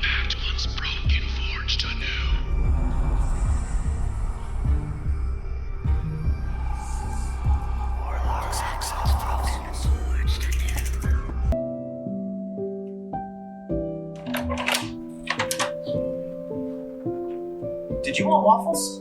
pact once broken, forged anew. Warlocks Waffles, forged anew. Did you want waffles?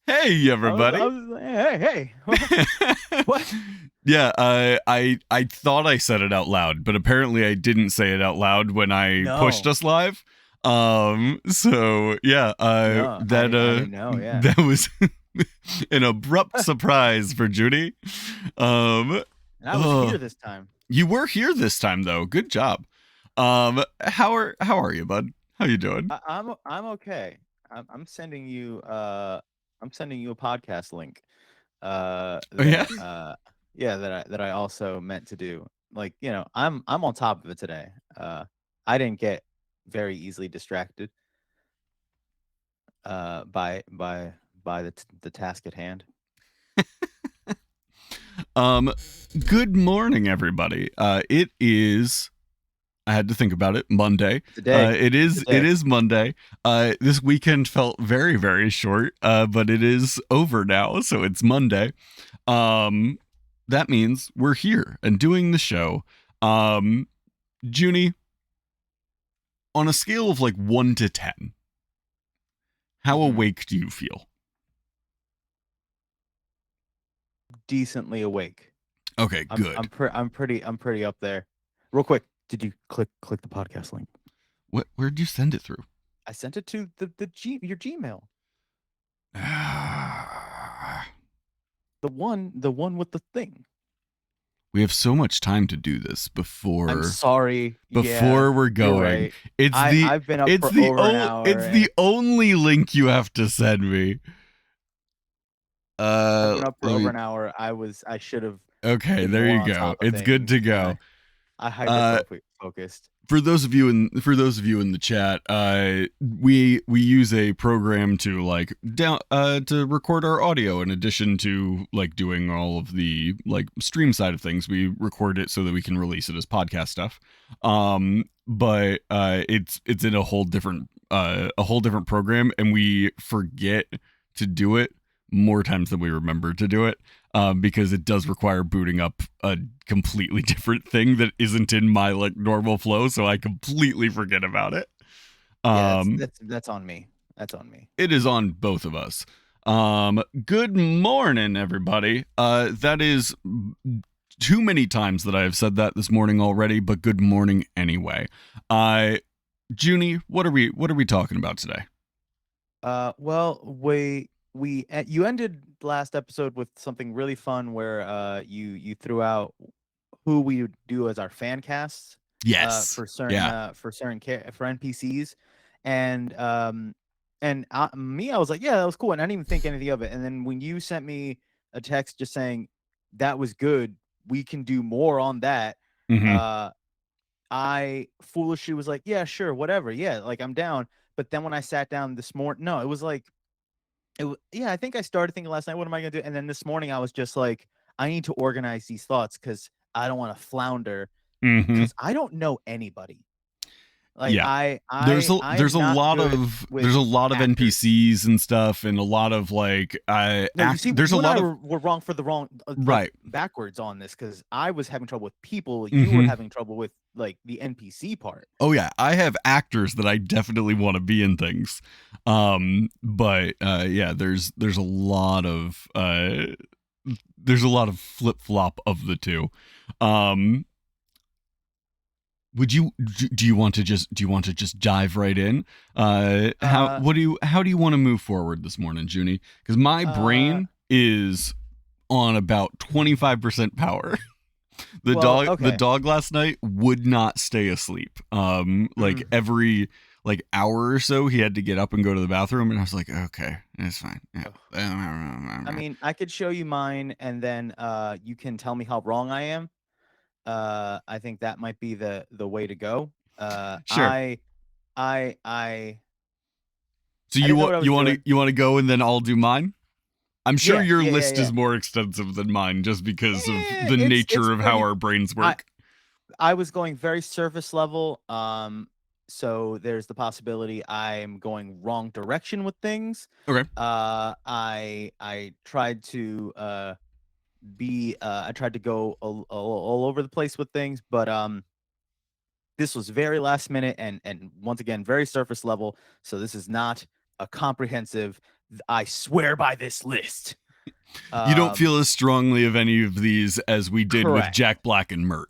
Hey everybody! Hey! What? Yeah, I thought I said it out loud, but apparently I didn't say it out loud when I pushed us live. So yeah, No, I didn't know, yeah. that was an abrupt surprise for Judy. And I was here this time. You were here this time though. Good job. How are you, bud? How you doing? I'm okay. I'm sending you a podcast link. That I also meant to do. Like, you know, I'm on top of it today. I didn't get very easily distracted by the task at hand. Good morning, everybody. It is. I had to think about it. Monday. It is Monday. This weekend felt very, very short, but it is over now, so it's Monday. That means we're here and doing the show. Junie, on a scale of like 1 to 10, how awake do you feel? Decently awake. Okay, good. I'm pretty up there. Real quick, did you click the podcast link? Where'd you send it through? I sent it to your Gmail. The one with the thing. We have so much time to do this before. I'm sorry. Before we're going, right. I've been up for over an hour. It's the only link you have to send me. I've been up for over an hour. I should have. Okay, there you go. It's good to go. I hyper focused. For those of you in the chat, we use a program to to record our audio in addition to like doing all of the like stream side of things. We record it so that we can release it as podcast stuff. But it's in a whole different program, and we forget to do it more times than we remember to do it. Because it does require booting up a completely different thing that isn't in my like normal flow, so I completely forget about it. That's on me. That's on me. It is on both of us. Good morning, everybody. That is too many times that I have said that this morning already, but good morning anyway. Junie, what are we talking about today? You ended last episode with something really fun where you threw out who we would do as our fan casts. Yes. For NPCs, and I was like, yeah, that was cool, and I didn't even think anything of it. And then when you sent me a text just saying that was good, we can do more on that. Mm-hmm. I foolishly was like, yeah, sure, whatever, yeah, like I'm down. But then when I sat down this morning, no, it was like. I think I started thinking last night, what am I going to do? And then this morning I was just like, I need to organize these thoughts because I don't want to flounder because I don't know anybody. Like Yeah. I There's am a not lot good of with actors. NPCs and stuff, and a lot of like No, you see, there's a you and lot I of were wrong for the wrong, like right. backwards on this because I was having trouble with people. You were Hmm. having trouble with like the NPC part. Oh yeah, I have actors that I definitely want to be in things. But yeah, there's a lot of flip flop of the two. Um, would you do you want to just dive right in? Uh, How do you want to move forward this morning, Junie? Because my uh, brain is on about 25% power. well, The okay. dog last night would not stay asleep. Like Mm. every like hour or so he had to get up and go to the bathroom, and I was like, okay, it's fine. Ugh. I Yeah. mean, I could show you mine, and then you can tell me how wrong I am. I think that might be the way to go. Uh, Sure. I I I So I didn't know what I was doing. you want to go and then I'll do mine? I'm sure Yeah, your yeah, yeah, list yeah. is more extensive than mine just because of the It's nature of how pretty. our brains I work. I was going very surface level. So there's the possibility I'm going wrong direction with things. Okay. I tried to I tried to go all over the place with things, but this was very last minute and once again very surface level. So this is not a comprehensive. I swear by this list. You don't Um, feel as strongly of any of these as we did with correct. Jack Black and Mert.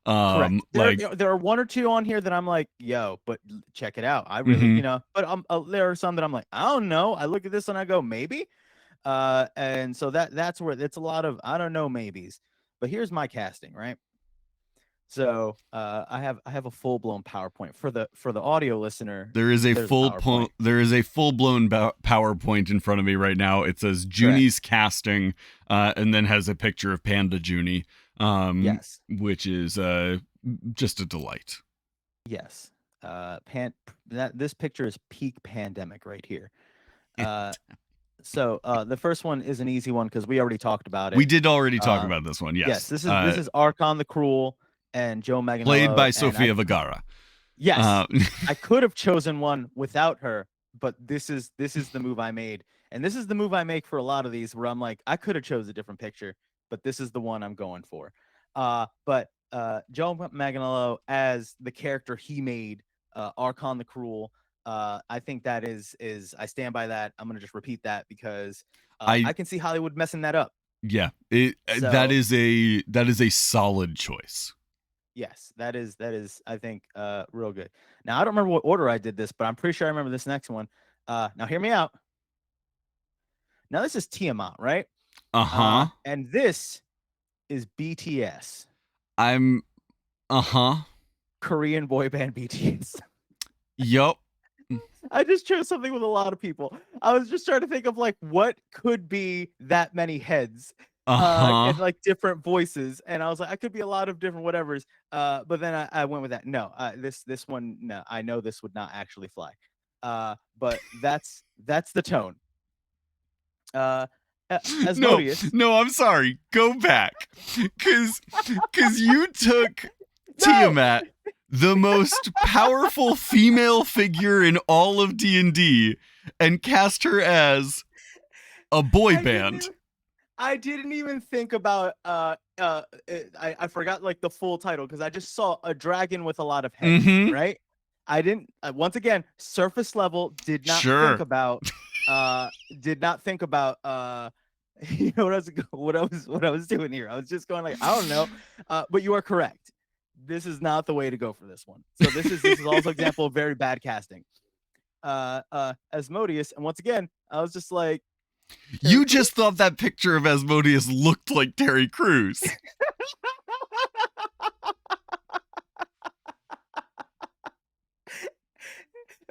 Correct. There, Like, there are one or two on here that I'm like, yo, but check it out. I really, mm-hmm. but there are some that I'm like, I don't know. I look at this and I go, maybe. And so that's where it's a lot of I don't know maybes. But here's my casting, right? So, I have a full blown PowerPoint for the audio listener. There's a PowerPoint. There is a full blown PowerPoint in front of me right now. It says Correct. Junie's casting, and then has a picture of Panda Junie, Yes. which is just a delight. Yes. That this picture is peak pandemic right here. Uh, so the first one is an easy one because we already talked about We it. did already talk Uh, about this one. yes, Yes. this is Archon the Cruel and Joe Played Manganiello, by and I Sofia Vergara. yes, Uh, I could have chosen one without her, but this is the move I made, and this is the move I make for a lot of these where I'm like I could have chose a different picture, but this is the one I'm going for. But Joe Manganiello as the character he made, Archon the Cruel. I think that is I stand by that. I'm gonna just repeat that because I I can see Hollywood messing that up. yeah, So that is a solid choice. yes, that is I think real good. Now I don't remember what order I did this, but I'm pretty sure I remember this next one. Now hear me out. Now this is Tiamat, right? Uh-huh. And this is BTS, I'm uh-huh. Korean boy band BTS. Yup. I just chose something with a lot of people. I was just trying to think of like what could be that many heads Uh-huh. and like different voices, and I was like I could be a lot of different whatevers. But then I went with that. No, this one, no, I know this would not actually fly. But that's the tone. Uh, No, Asmodeus. no, I'm sorry. Go back. Cause you took No, Tiamat, the most powerful female figure in all of D&D, and cast her as a boy I didn't band. even I didn't even think about I forgot like the full title because I just saw a dragon with a lot of heads, Mm-hmm. right? I didn't once again surface level Sure. uh did not think about you know what I was doing here. I was just going like I don't know. But you are correct. This is not the way to go for this one. So this is also example of very bad casting. Asmodeus, and once again, I was just like Terry You Crews? just thought that picture of Asmodeus looked like Terry Crews.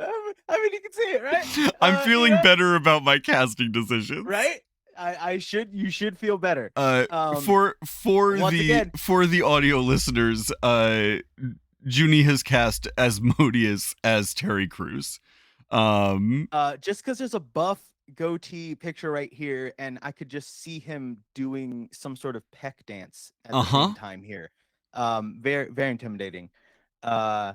I mean, you can see it, right? I'm You feeling know, better about my casting decisions. right? I should, you should feel better. Once again, For the audio listeners, Junie has cast Asmodeus as Terry Crews. just because there's a buff goatee picture right here, and I could just see him doing some sort of peck dance at the Uh-huh. same time here. Very, very intimidating. Uh,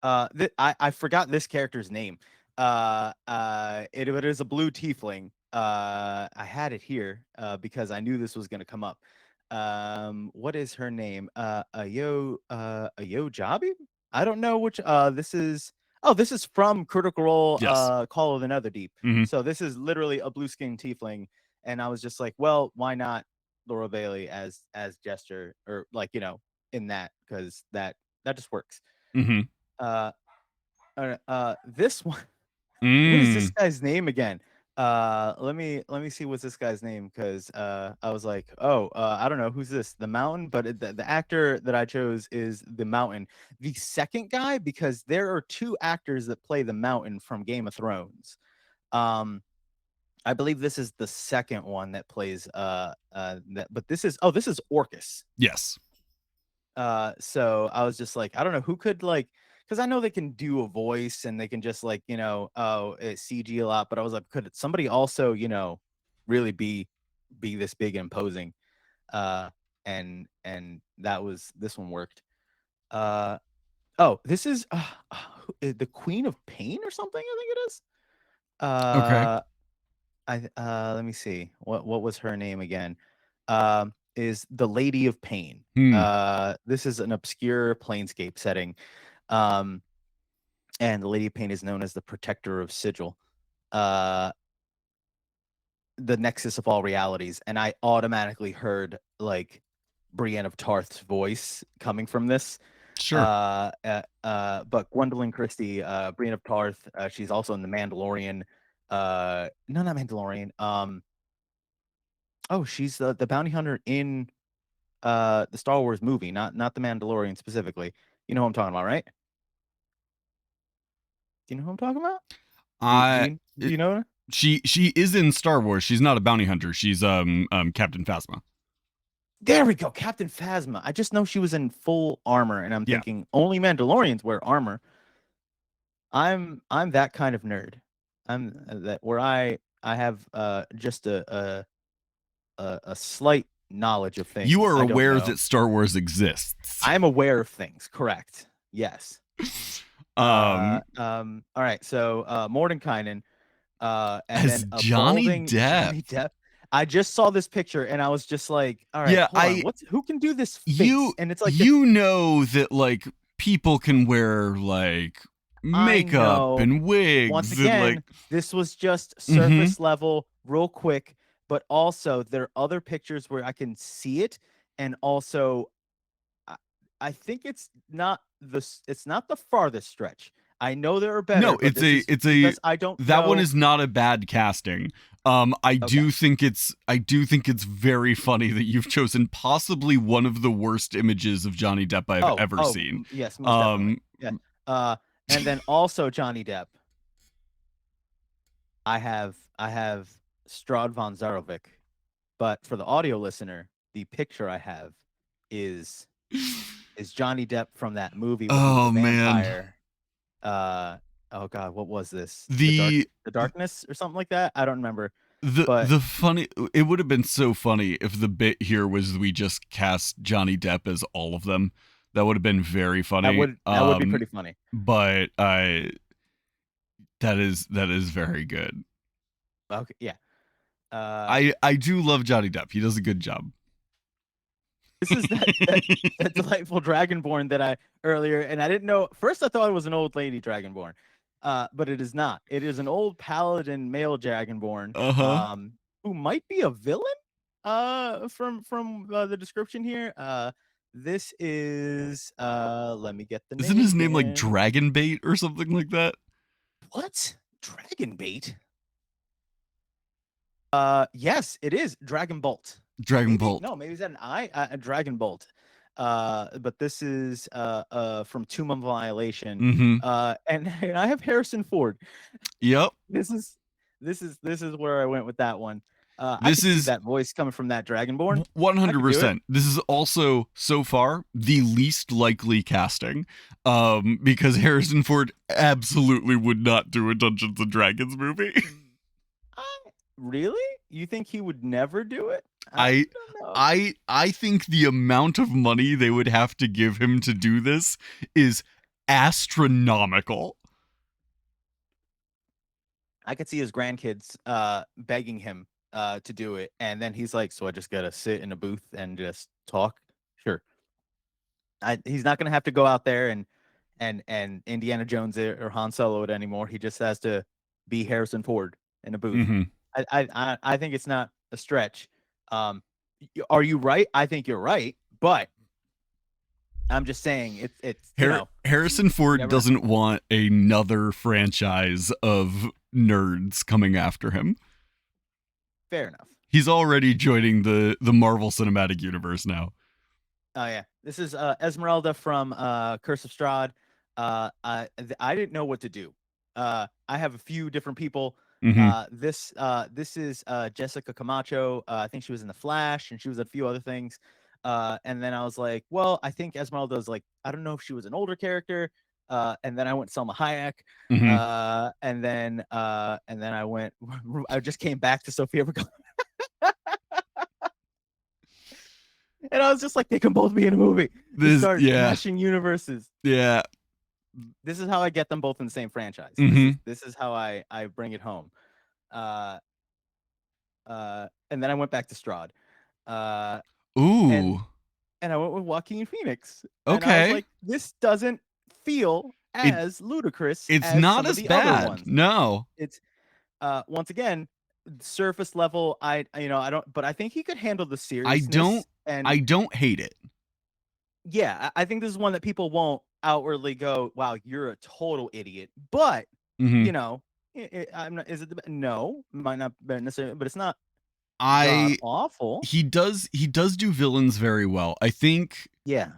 I forgot this character's name. It is a blue tiefling. I had it here because I knew this was gonna come up. What is her name? Ayo Jabi? I don't know which. This is. Oh, this is from Critical Role. Yes. Call of the Netherdeep. Mhm. So this is literally a blue skin tiefling, and I was just like, well, why not Laura Bailey as Jester, or like in that, because that just works. Mhm. Uh, this one. What is this Mm. guy's name again? Let me see what's this guy's name, because I was like, oh, I don't know who's this, the Mountain, but the actor that I chose is the Mountain, the second guy, because there are two actors that play the Mountain from Game of Thrones. Um, I believe this is the second one that plays that, but this is Orcus. Yes. So I was just like, I don't know who could, like, because I know they can do a voice and they can just like, CG a lot, but I was like, could somebody also, really be this big and imposing? Uh, and this one worked. Uh, oh, this is the Queen of Pain or something, I think it is. Okay. Uh, Let me see. What was her name again? Is the Lady of Pain. Hmm. This is an obscure planescape setting. Um, and the Lady of Pain is known as the protector of Sigil. Uh, the nexus of all realities. And I automatically heard like Brienne of Tarth's voice coming from this. Sure. But Gwendolyn Christie, Brienne of Tarth, she's also in the Mandalorian. No, not Mandalorian. Oh, she's the bounty hunter in the Star Wars movie, not the Mandalorian specifically. You know who I'm talking about, right? Do you know who I'm talking about? Do do I you do you know her? she is in Star Wars. She's not a bounty hunter. She's Captain Phasma. There we go, Captain Phasma. I just know she was in full armor, and I'm Yeah. thinking only Mandalorians wear armor. I'm that kind of nerd. I'm that where I have just a slight knowledge of You things are I don't aware know. that Star Wars exists. I'm aware of things, correct? Yes. All right. So Mordenkainen, and as then a Johnny balding Depp. Johnny Depp. I just saw this picture and I was just like, all right, Yeah, hold on. Who can do this face? you And it's like you know that like people can wear like I makeup know. and Once wigs and like again, this was just mhm. surface level, real quick, but also there are other pictures where I can see it, and also I, I think it's not the farthest stretch. I know there are better, No, but this is it's a because I don't that one know. is not a bad casting. Okay. I do think it's very funny that you've chosen possibly one of the worst images of Johnny Depp I've ever seen. Yes, most definitely. Um Yeah. Uh, and then also Johnny Depp. I have Strad von Zarovic, but for the audio listener, the picture I have is Johnny Depp from that movie where he was a oh man. vampire. Uh, oh God, what was this? The The Darkness or something like that. I don't remember, the but the funny it would have been so funny if the bit here was we just cast Johnny Depp as all of them. That would have been very funny. that would be pretty funny. But that is very good. Okay, yeah. Uh, I do love Johnny Depp. He does a good job. this is that delightful Dragonborn that I earlier, and I didn't know. First, I thought it was an old lady Dragonborn, but it is not. It is an old paladin male Dragonborn, Uh-huh. who might be a villain. From the description here. This is let me get the Isn't name his name like again. Dragonbait or something like that? What? Dragonbait? Yes, it is Dragon Bolt. Dragon Maybe Bolt. no, maybe is that an I? A Dragon Bolt. But this is from Tomb of Annihilation. Mm-hmm. And I have Harrison Ford. Yep. This is this is where I went with that one. I This could see is that voice coming from that Dragonborn. I could do it. 100%. This is also so far the least likely casting, because Harrison Ford absolutely would not do a Dungeons and Dragons movie. Really? You think he would never do it? I don't know. I think the amount of money they would have to give him to do this is astronomical. I could see his grandkids begging him to do it, and then he's like, "So I just gotta sit in a booth and just talk." Sure, he's not gonna have to go out there and Indiana Jones it or Han Solo it anymore. He just has to be Harrison Ford in a booth. Mm-hmm. I think it's not a stretch. Are you right? I think you're right, but I'm just saying it's Harrison Ford never- doesn't want another franchise of nerds coming after him. fair enough. He's already joining the Marvel Cinematic Universe now. Oh yeah, this is Esmeralda from Curse of Strahd. I didn't know what to do. I have a few different people. Mhm. This is Jessica Camacho. I think she was in The Flash, and she was in a few other things. And then I was like, well, I think Esmeralda is like, I don't know if she was an older character. And then I went Selma Hayek. Mhm. And then I went. I just came back to Sofia Vergara. And I was just like, they can both be in a movie. Start smashing universes. Yeah. This is how I get them both in the same franchise. Mhm. This is how I bring it home. And then I went back to Strahd. Ooh. And I went with Joaquin Phoenix. And I was Okay. like, this doesn't feel as ludicrous It's as not some of as the other bad. ones. No. It's once again, surface level. I don't, but I think he could handle the seriousness. I don't hate it. Yeah, I think this is one that people won't outwardly go, "Wow, you're a total idiot." But Mhm. you know, I'm not. Is it no? Might not be necessarily, but it's not god I awful. he does do villains very well. I think Yeah,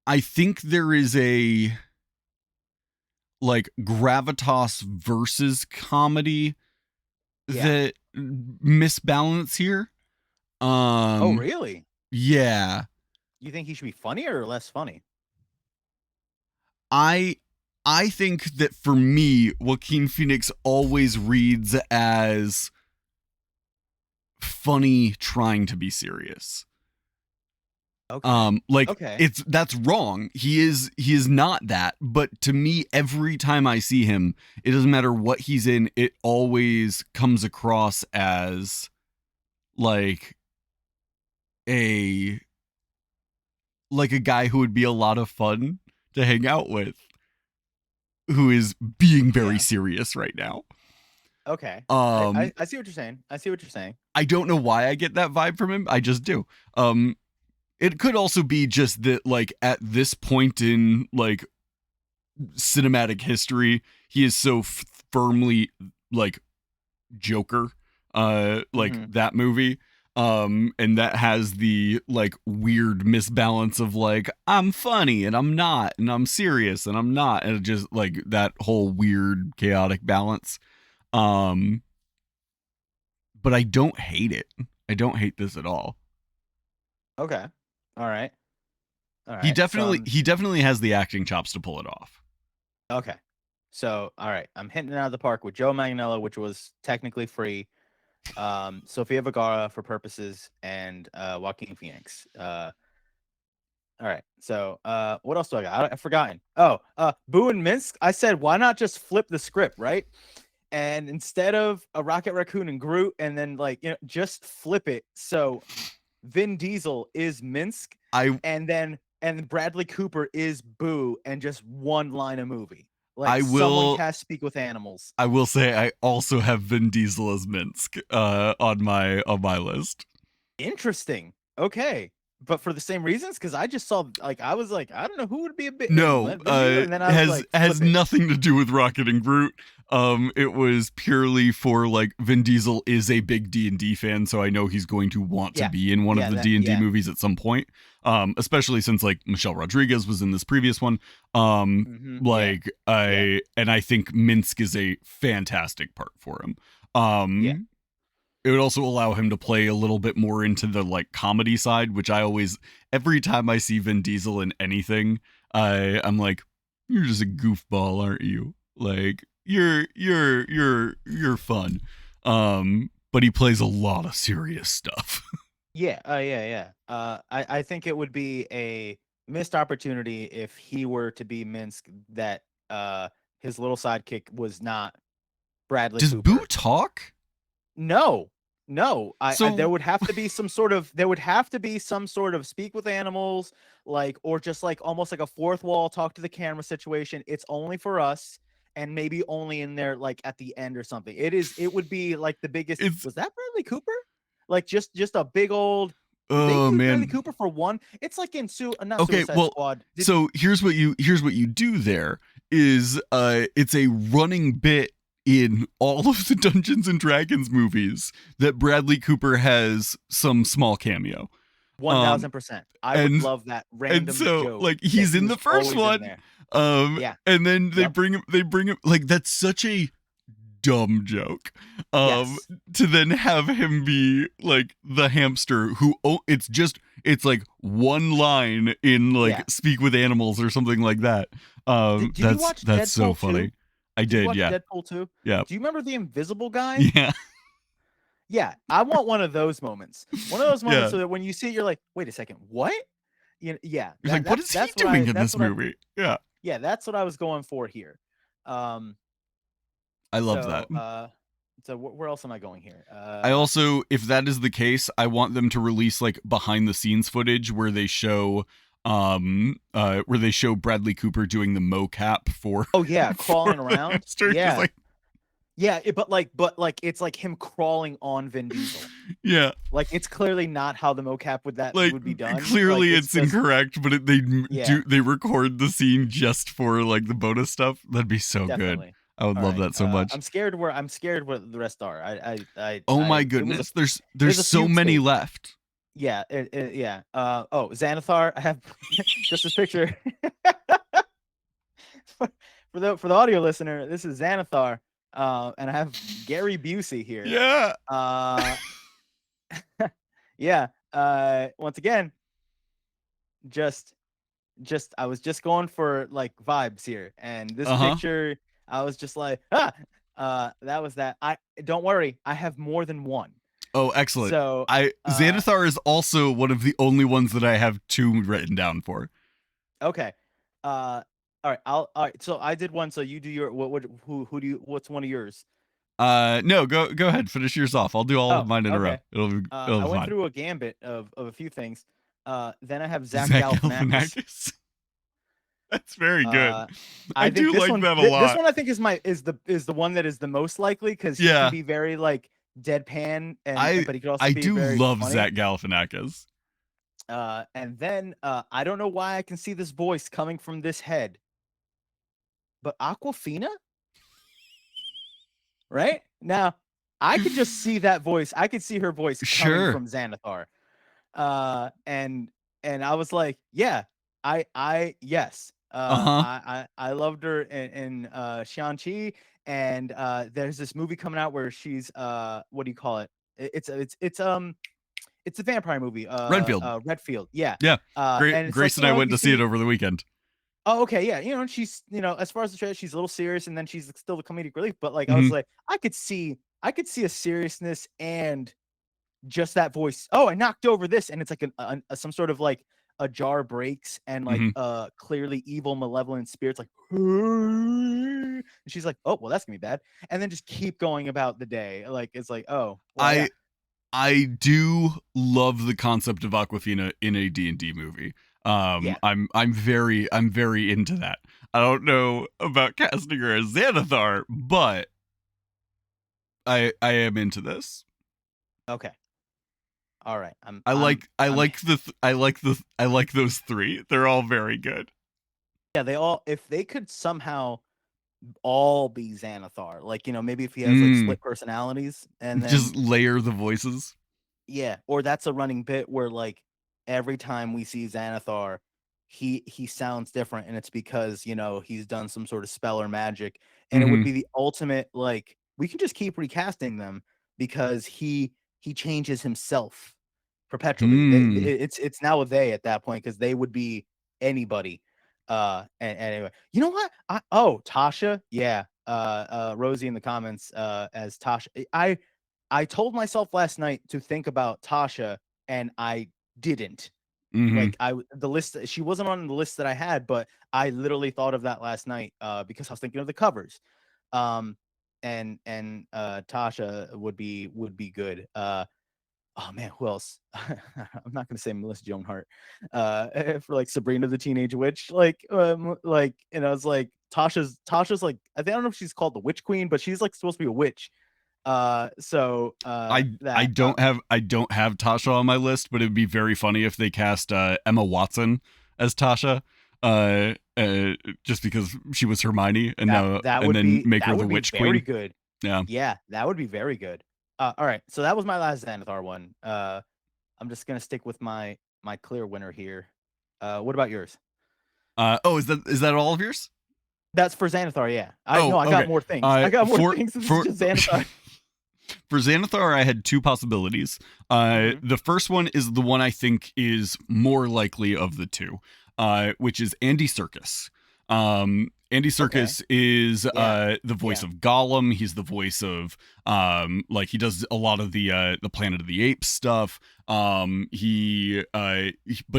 there is a like gravitas versus comedy Yeah. that misbalance here. Oh, really? Yeah. You think he should be funnier or less funny? I think that for me, Joaquin Phoenix always reads as funny trying to be serious. Okay. Like Okay. that's wrong. He is not that, but to me every time I see him, it doesn't matter what he's in, it always comes across as like a guy who would be a lot of fun to hang out with, who is being very Yeah. serious right now. Okay. Um I see what you're saying. I see what you're saying. I don't know why I get that vibe from him. I just do. It could also be just that, like, at this point in like cinematic history, he is so firmly like Joker, like Mhm. that movie. And that has the like weird misbalance of like, I'm funny and I'm not, and I'm serious and I'm not, and it just like that whole weird chaotic balance. Um, but I don't hate it. I don't hate this at all. Okay. All right. All He right. definitely has the acting chops to pull it off. Okay. So, all right, I'm hitting it out of the park with Joe Manganiello, which was technically free. Sofia Vergara for purposes, and Joaquin Phoenix. All right. So, what else do I got? I've forgotten. Oh, Boo and Minsk. I said, why not just flip the script, right? And instead of a Rocket Raccoon and Groot, and then like just flip it. So Vin Diesel is Minsk, and Bradley Cooper is Boo, and just one line of movie. Like someone can speak with animals. I will say I also have Vin Diesel as Minsk on my list. Interesting. Okay. But for the same reasons, because I just saw I was like, I don't know who would be a bit No, Vin Diesel, and then I was like, has flip it. nothing to do with Rocket and Groot. It was purely for like Vin Diesel is a big D&D fan, so I know he's going to want to be in one of the D&D movies at some point. Especially since like Michelle Rodriguez was in this previous one. And I think Minsk is a fantastic part for him. It would also allow him to play a little bit more into the like comedy side, which I always, every time I see Vin Diesel in anything, I'm like, you're just a goofball, aren't you? Like you're fun. But he plays a lot of serious stuff. Yeah. I think it would be missed opportunity if he were to be Minsk, that his little sidekick was not Bradley Does Boo Cooper. talk? No, no. I there So would have to be some sort of speak with animals, like, or just like almost like a fourth wall talk to the camera situation. It's only for us, and maybe only in there like at the end or something. It would be like the biggest. it's Was that Bradley Cooper? Like just a big old. Did they oh use Bradley man. Cooper for one? It's like in not Okay, Suicide well, Squad. so here's what you do there is it's a running bit in all of the Dungeons and Dragons movies that Bradley Cooper has some small cameo. Um 1000%. I would and love that and random so joke like that he's he in was the first always in one. there. Yeah. And then Yep. they bring him like that's such a dumb joke. Yes. To then have him be like the hamster who it's like one line in like Yeah. Speak with Animals or something like that. Did you watch That's so Deadpool 2? funny. I Did you did, watch yeah. Deadpool 2? Yeah. Do you remember the invisible guy? Yeah. Yeah, I want one of those moments. One of those moments Yeah. so that when you see it, you're like, wait a second, what? Yeah, You're like, what is he doing in this movie? Yeah. yeah, that's what I was going for here. Um, I love that. So where else am I going here? I also, if that is the case, I want them to release like behind the scenes footage where they show Bradley Cooper doing the mocap for oh yeah, for crawling the around. hamster. Yeah, Just like yeah, but it's like him crawling on Vin Diesel. yeah, Like it's clearly not how the mocap like would be done. clearly Like, it's just, incorrect, but yeah, they record the scene just for like the bonus stuff. That'd be so good. definitely. I would All love right. that so much. I'm scared what the rest are. Oh my It was goodness, there's there's a so few many takes. left. Yeah, yeah. Oh, Xanathar. I have just this picture for the audio listener. This is Xanathar, and I have Gary Busey here. Yeah. Yeah. Once again, just I was just going for like vibes here, and this picture, I was just like, that was that. Don't worry, I have more than one. Oh, excellent. So Xanathar is also one of the only ones that I have two written down for. Okay. All right. All right. So I did one. So you do your who do you? What's one of yours? No, go ahead, finish yours off. I'll do all of mine in a row. Okay. It'll be I went fine. through a gambit of a few things. Then I have Zach Galifianakis. Galifianakis. That's very good. I do like that a lot. This one I think is the one that is the most likely because he can be very like deadpan, but he could also I be do very love funny. Zach Galifianakis. And then I don't know why I can see this voice coming from this head, but Aquafina, right now, I could just see that voice. I could see her voice coming from Xanathar. And I was like, yeah, yes. I loved her in Shang-Chi, and there's this movie coming out where she's what do you call it? It's a vampire movie. Redfield. Yeah. Yeah. And Grace like, and I went to see it over the weekend. Oh, okay, yeah. She's as far as the trailer, she's a little serious, and then she's still the comedic relief. But like, I was like, I could see a seriousness and just that voice. Oh, I knocked over this, and it's like some sort of like a jar breaks, and like clearly evil, malevolent spirits like, and she's like, oh, well, that's gonna be bad, and then just keep going about the day. Like it's like, oh, well, I do love the concept of Aquafina in a D&D movie. I'm very into that. I don't know about casting her as Xanathar, but I am into this. Okay. All right. I like those three. They're all very good. Yeah, if they could somehow all be Xanathar, like maybe if he has like split personalities and then just layer the voices. Yeah, or that's a running bit where like every time we see Xanathar, he sounds different, and it's because he's done some sort of spell or magic, and it would be the ultimate, like, we can just keep recasting them because he changes himself perpetually. It's now a they at that point because they would be anybody. And anyway, you know what? Tasha, yeah. Rosie in the comments as Tasha. I told myself last night to think about Tasha, and I didn't. Hmm. Like the list, she wasn't on the list that I had, but I literally thought of that last night because I was thinking of the covers. Um, and Tasha would be good. Oh man, who else? I'm not gonna say Melissa Joan Hart. For like Sabrina the Teenage Witch, like, and I was like, Tasha's like, I don't know if she's called the Witch Queen, but she's like supposed to be a witch. So I that don't have Tasha on my list, but it'd be very funny if they cast Emma Watson as Tasha, just because she was Hermione, and that now that and would then be make her that the would be Witch very Queen. good. Yeah. Yeah, that would be very good. All right, so that was my last Xanathar one. I'm just gonna stick with my clear winner here. What about yours? Oh, is that all of yours? That's for Xanathar, yeah. I Oh, no, I got okay. more things. I got more For things. This is just Xanathar. for Xanathar, I had two possibilities. Mhm. The first one is the one I think is more likely of the two, which is Andy Serkis. Andy Okay. Serkis is Yeah. the voice Yeah. of Gollum. He's the voice of like he does a lot of the Planet of the Apes stuff. But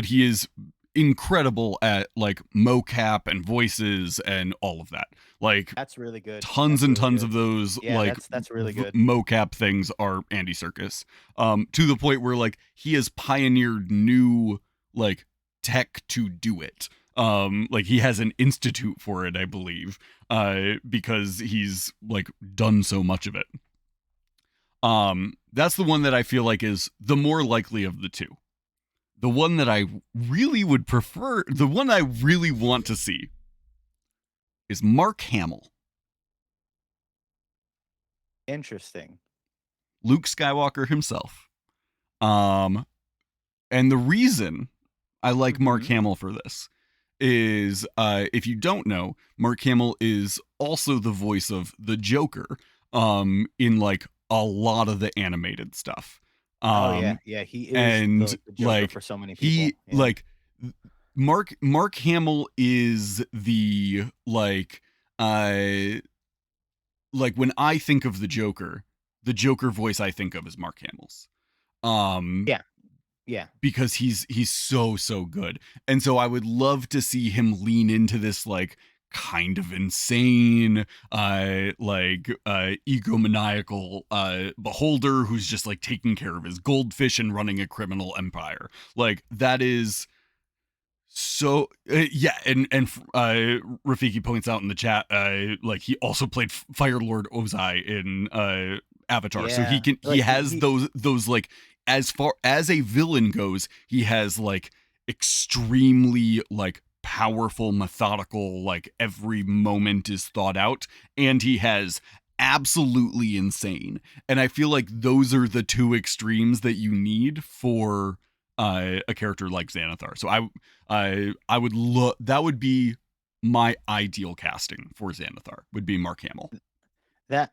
he is incredible at like mocap and voices and all of that. Like That's really good. tons That's and really tons good. of those Yeah, like that's really good. mocap things are Andy Serkis. To the point where like he has pioneered new like tech to do it. Like he has an institute for it, I believe, because he's like done so much of it. That's the one that I feel like is the more likely of the two. The one that I really would prefer, the one I really want to see is Mark Hamill. Interesting. Luke Skywalker himself. Um, and the reason I like Mark Mhm. Hamill for this is, if you don't know, Mark Hamill is also the voice of the Joker, in like a lot of the animated stuff. Oh yeah. Um, Yeah, he is and the Joker like for so many people. he Yeah. like Mark Hamill is the uh like when I think of the Joker voice I think of is Mark Hamill's. Um Yeah. Yeah. because he's so good. And so I would love to see him lean into this like kind of insane egomaniacal beholder who's just like taking care of his goldfish and running a criminal empire. Like that is so yeah, and Rafiki points out in the chat, like he also played Fire Lord Ozai in Avatar, so Yeah. he Like has those like as far as a villain goes, he has like extremely like powerful, methodical, like every moment is thought out, and he has absolutely insane. And I feel like those are the two extremes that you need for a character like Xanathar. So I would look that would be my ideal casting for Xanathar would be Mark Hamill.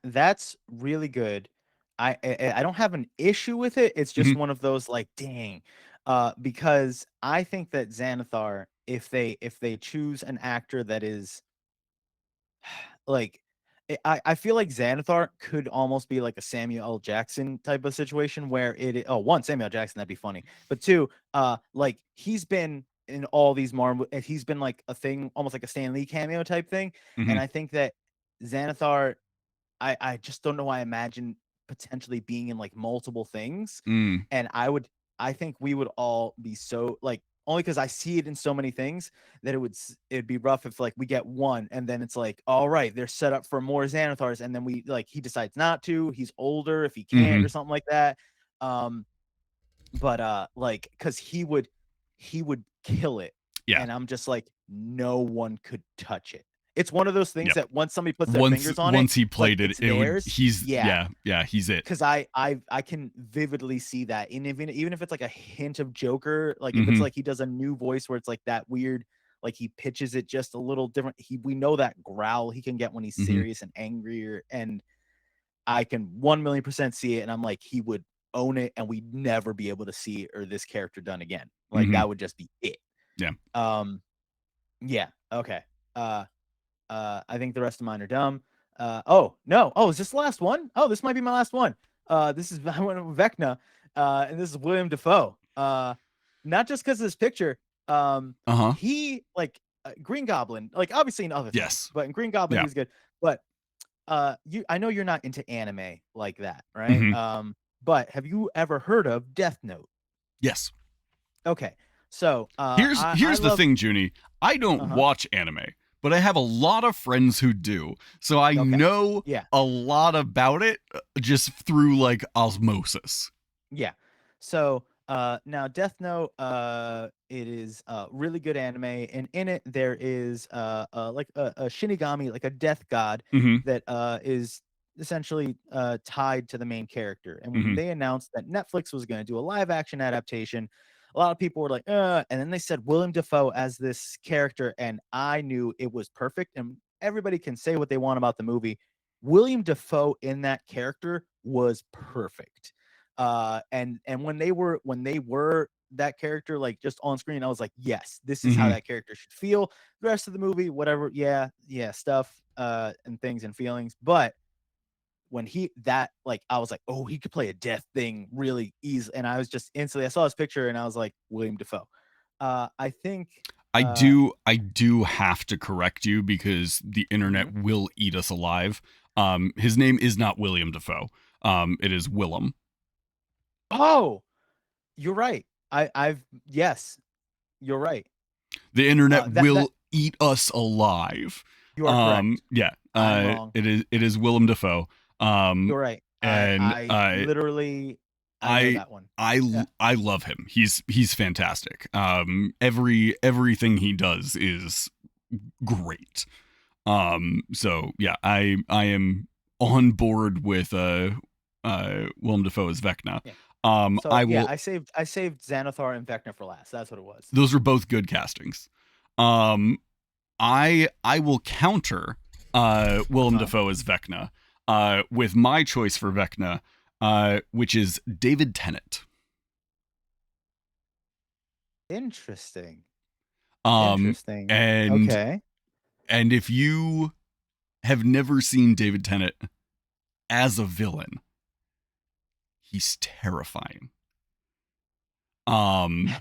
that's really good. I don't have an issue with it. It's just Mhm, one of those like, dang, because I think that Xanathar, if they choose an actor that is like, I feel like Xanathar could almost be like a Samuel L. Jackson type of situation where one, Samuel L. Jackson, that'd be funny. But two, like he's been in all these Marvel, he's been like a thing, almost like a Stan Lee cameo type thing. And mhm, I think that Xanathar, I just don't know why I imagine potentially being in like multiple things. mm, And I think we would all be so like, only because I see it in so many things that it'd be rough if like we get one and then it's like, all right, they're set up for more Xanathars, and then we like he decides not to, he's older if he can't or mhm, something like that. Um, but like because he would kill it, yeah, and I'm just like, no one could touch it. It's one of those things yep. that once somebody puts their fingers on it, Once he like played it, it's it would theirs. he's Yeah, yeah, he's it. because I can vividly see that, and even if it's like a hint of Joker, like if it's Mhm, like he does a new voice where it's like that weird, like he pitches it just a little different. We know that growl he can get when he's mhm, serious and angrier, and I can 1,000,000% see it, and I'm like, he would own it, and we'd never be able to see or this character done again. Like mhm, that would just be it. yeah. Um, yeah, okay. Uh, I think the rest of mine are dumb. Oh no, oh, is this the last one? Oh, this might be my last one. This is I went with Vecna, and this is William Defoe. not just because of this picture. Uh-huh. He like Green Goblin, like obviously in other things, Yes. but in Green Goblin he Yeah. was good. But I know you're not into anime like that, right? Hmm. But have you ever heard of Death Note? Yes. Okay, so I Here's the love. thing, Junie. I don't Uh-huh. watch anime, but I have a lot of friends who do. So I Okay, know yeah, a lot about it just through like osmosis. yeah. So now Death Note, it is really good anime, and in it there is like a Shinigami, like a death god Hmm. that is essentially tied to the main character. And when Hmm. they announced that Netflix was going to do a live action adaptation, a lot of people were like, and then they said William Defoe as this character, and I knew it was perfect. And everybody can say what they want about the movie. William Defoe in that character was perfect. And when they were that character like just on screen, I was like, yes, this is how Hmm. that character should feel. The rest of the movie, whatever, yeah, stuff and things and feelings. But when he that like I was like, oh, he could play a death thing really easy. And I was just instantly, I saw his picture and I was like, William Defoe. I think uh I do have to correct you because the mhm. internet will eat us alive. His name is not William Defoe. It is Willem. Oh, you're right. I've yes, you're right. The internet That will eat us alive. you are correct. Yeah. I'm wrong. It is Willem Dafoe. Um, You're right. and I literally I know I that one. I Yeah. I love him. He's fantastic. Everything he does is great. So yeah, I am on board with Willem Dafoe as Vecna. Yeah. I So yeah, will. I saved Xanathar and Vecna for last. That's what it was. Those are both good castings. Um, I will counter Willem Uh-huh. Dafoe as Vecna with my choice for Vecna, which is David Tennant. Interesting. Um, Interesting. and Okay. and if you have never seen David Tennant as a villain, he's terrifying. Um, he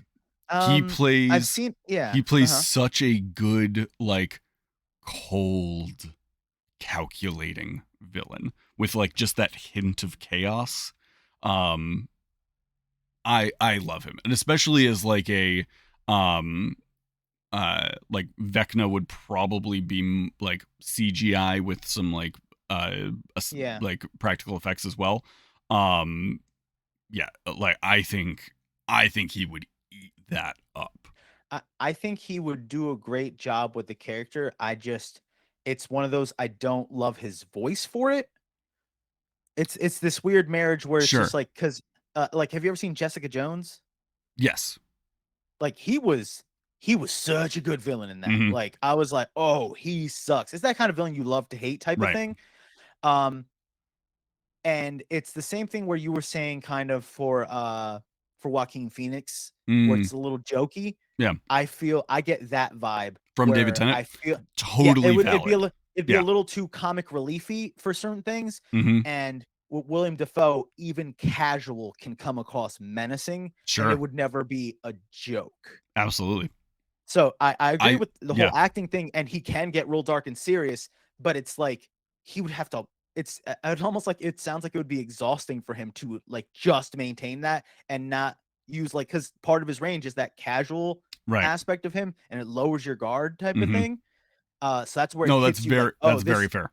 I've plays seen he yeah. plays Uh-huh. such a good like cold calculating villain with like just that hint of chaos. um I love him, and especially as like a um like Vecna would probably be like CGI with some like Yeah. like practical effects as well. um yeah, like I think he would eat that up. I think he would do a great job with the character. It's one of those I don't love his voice for it. It's this weird marriage where it's just Sure. like cuz like have you ever seen Jessica Jones? Yes. Like he was such a good villain in that. Hmm. Like I was like, "Oh, he sucks." It's that kind of villain you love to hate type of Right. thing. Um and it's the same thing where you were saying kind of for Joaquin Phoenix where Mm, it's a little jokey. yeah. I get that vibe From David where Tennant. I feel yeah, Totally valid. it'd be a Yeah. little too comic reliefy for certain things, Hmm. and William Defoe, even casual, can come across menacing, and it Sure. would never be a joke. Absolutely. So I agree I with the whole Yeah. acting thing, and he can get real dark and serious, but it's like he would have to. It's almost like it sounds like it would be exhausting for him to like just maintain that and not use like because part of his range is that casual Right. aspect of him, and it lowers your guard type of Hmm. thing. So that's where it No, hits you like, oh, that's very this fair.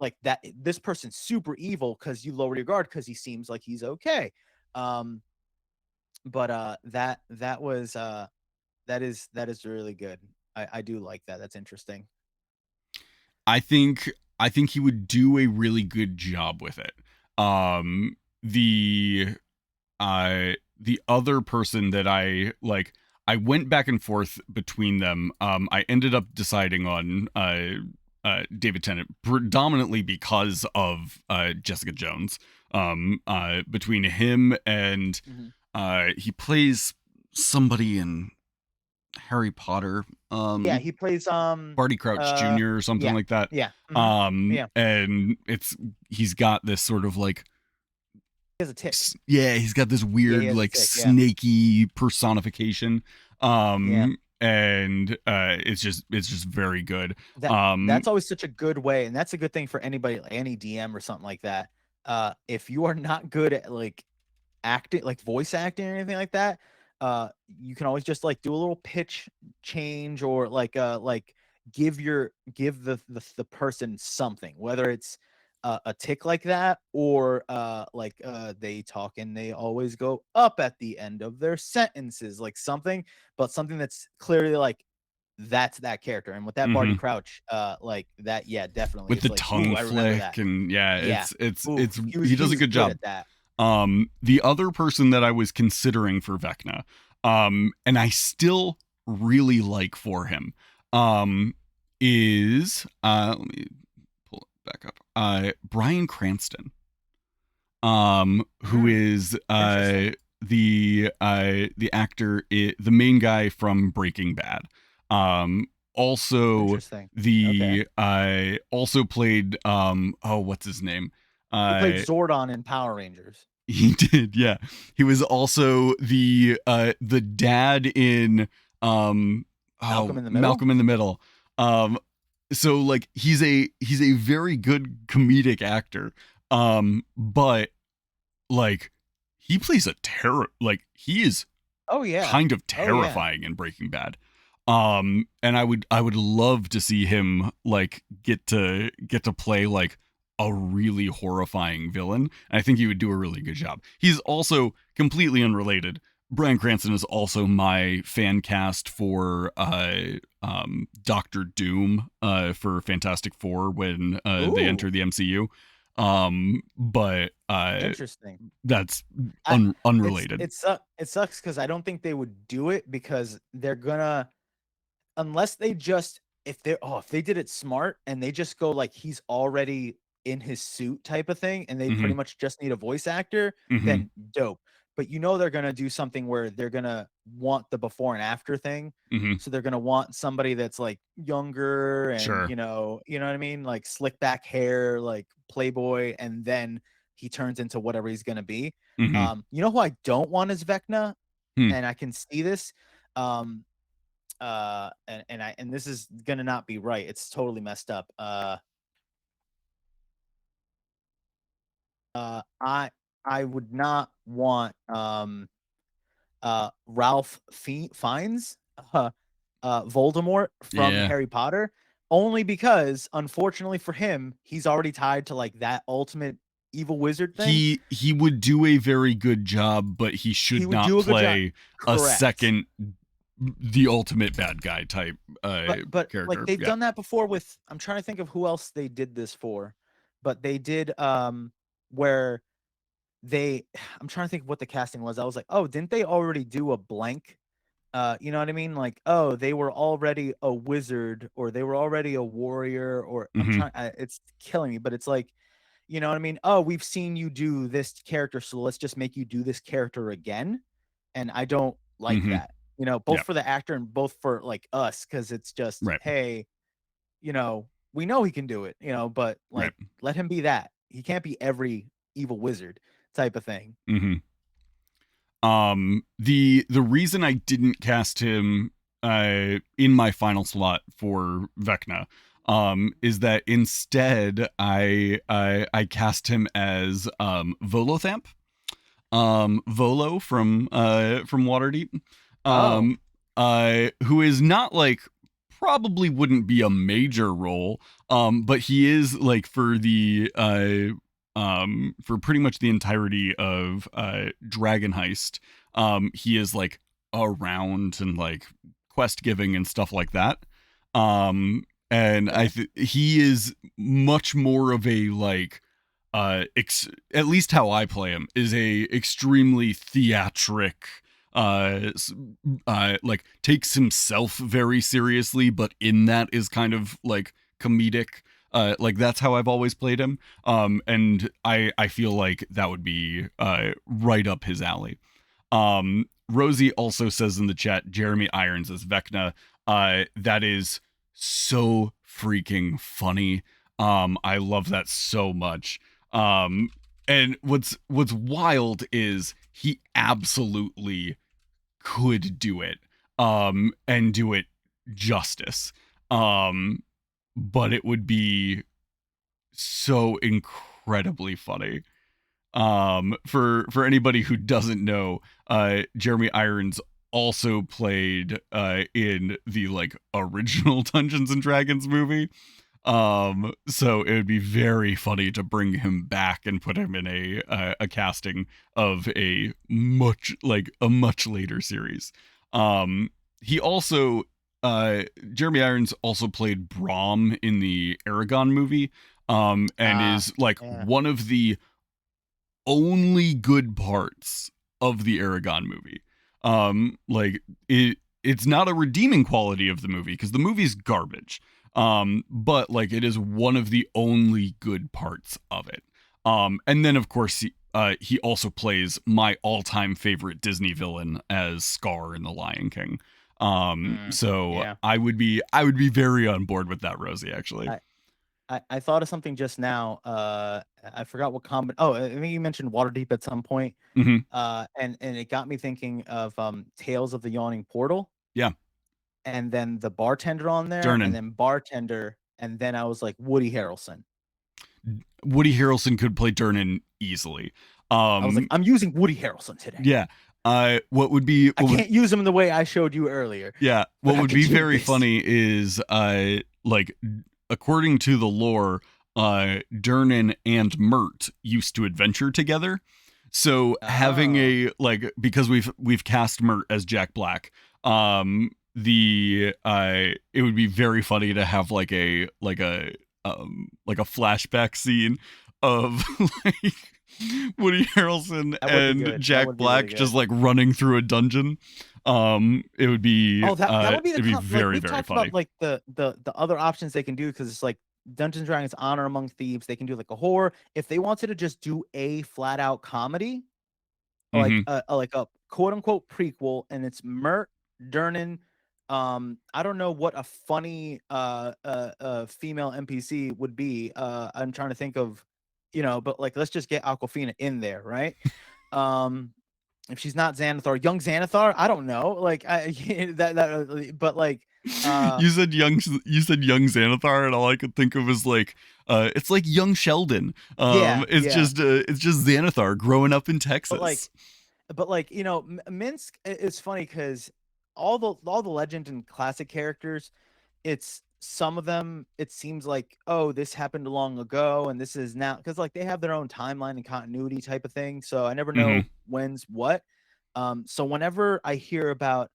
like that this person's super evil because you lower your guard because he seems like he's okay. Um, but that is really good. I do like that. That's interesting. I think I think he would do a really good job with it. The the other person that I like, I went back and forth between them. I ended up deciding on David Tennant predominantly because of Jessica Jones. Between him and Mhm. he plays somebody in Harry Potter. Yeah, he plays Barty Crouch Jr. or something yeah. like that. Yeah. Mhm. Yeah. And he's got this sort of like He has a tick. Yeah, he's got this Yeah, he weird has a like tick. Yeah, snaky personification. yeah. And it's just very good. That's always such a good way, and that's a good thing for anybody, like any DM or something like that. If you are not good at like acting, like voice acting or anything like that, you can always just like do a little pitch change, or like give the person something, whether it's a tick like that, or they talk and they always go up at the end of their sentences, like something, but something that's clearly like that's that character. And with that Barty mhm. Crouch, like that, yeah, definitely. With It's the like, ooh, tongue I remember flick, that. and yeah, Yeah. Ooh, it's he was he he does a was good good job. at that. The other person that I was considering for Vecna, and I still really like for him, is let me pull it back up. Bryan Cranston, who Mm, is interesting. the actor, the main guy from Breaking Bad. Also Interesting. Okay. the also played oh, what's his name? He played Uh Zordon in Power Rangers. he did, yeah. He was also the dad in Malcolm in the Middle? Malcolm in the Middle. Um so like he's a very good comedic actor. But like he plays a terror, like he is Oh yeah. kind of Oh yeah. terrifying in Breaking Bad. And I would love to see him like get to play like a really horrifying villain. And I think he would do a really good job. He's also completely unrelated. Bryan Cranston is also my fan cast for Doctor Doom for Fantastic Four when they Ooh, enter the MCU. But interesting. that's I unrelated. it sucks because I don't think they would do it, because they're gonna, unless they just, if they did it smart and they just go like he's already in his suit type of thing, and they pretty Mhm. much just need a voice actor, Mhm. then dope. But they're gonna do something where they're gonna want the before and after thing. Mhm. So they're gonna want somebody that's like younger, and Sure. you know what I mean? Like slick back hair, like Playboy, and then he turns into whatever he's gonna be. Mhm. You know who I don't want as Vecna, Hmm. and I can see this. Um, and this is gonna not be right. It's totally messed up. I would not want Ralph Fiennes, Voldemort from Yeah. Harry Potter, only because unfortunately for him, he's already tied to like that ultimate evil wizard thing. He would do a very good job, but he He should would not do a good job. play a Correct. second the ultimate bad guy type But like character. they've Yeah. done that before with, I'm trying to think of who else they did this for, but they did where they I'm trying to think of what the casting was. I was like, "Oh, didn't they already do a blank?" You know what I mean? Like, "Oh, they were already a wizard, or they were already a warrior," or Mhm. it's killing me, but it's like, you know what I mean? "Oh, we've seen you do this character, so let's just make you do this character again." And I don't like Mhm. that. Both Yeah. for the actor and both for like us, cuz it's just, Right. "Hey, we know he can do it, but Right. like let him be that. He can't be every evil wizard type of thing." Mhm. The reason I didn't cast him in my final slot for Vecna is that instead I cast him as Volothamp, Volo from Waterdeep, Oh, um who is not like, probably wouldn't be a major role, but he is like for pretty much the entirety of Dragon Heist, he is like around and like quest giving and stuff like that. And okay. he is much more of a like at least how I play him is a extremely theatric, like takes himself very seriously, but in that is kind of like comedic. Like that's how I've always played him. And I feel like that would be right up his alley. Rosie also says in the chat, Jeremy Irons as Vecna. That is so freaking funny. I love that so much. Um, And what's wild is he absolutely could do it, and do it justice. Um, but it would be so incredibly funny. For anybody who doesn't know, Jeremy Irons also played in the like original Dungeons and Dragons movie. So it would be very funny to bring him back and put him in a casting of a much later series. He also Jeremy Irons also played Brahm in the Aragon movie, and is like Yeah. one of the only good parts of the Aragon movie. Like it's not a redeeming quality of the movie because the movie's garbage. But like it is one of the only good parts of it. And then of course he also plays my all-time favorite Disney villain as Scar in The Lion King. So Yeah. I would be very on board with that, Rosie, actually. I thought of something just now. I forgot what Oh, I think you mentioned Waterdeep at some point. Mm-hmm. And it got me thinking of Tales of the Yawning Portal. Yeah. And then the bartender on there, Durnan. and then bartender, and then I was like Woody Harrelson. Woody Harrelson could play Durnan easily. I was like, I'm using Woody Harrelson today. Yeah. What would be? I can't use him in the way I showed you earlier. Yeah. but What I would could be do very this. funny is like according to the lore, Durnan and Mert used to adventure together. So having a like because we've cast Mert as Jack Black, it would be very funny to have like a flashback scene of like Woody Harrelson That would be and good. That Jack would be Black really just good. like running through a dungeon. It would be that would be the it'd be like, very we've very talked funny. about like the other options they can do, because it's like Dungeons and Dragons Honor Among Thieves. They can do like a horror. If they wanted to just do a flat out comedy, like a quote unquote prequel, and it's Mert, Durnan. I don't know what a funny female NPC would be. I'm trying to think of, but like let's just get Aquafina in there, right? If she's not Xanathar, young Xanathar, I don't know. Like but like you said young Xanathar, and all I could think of is like it's like young Sheldon. Yeah, It's just Xanathar growing up in Texas. but like Minsk is funny because all the legend and classic characters, it's some of them it seems like, oh, this happened long ago and this is now, because like they have their own timeline and continuity type of thing, so I never know when's what. So whenever I hear about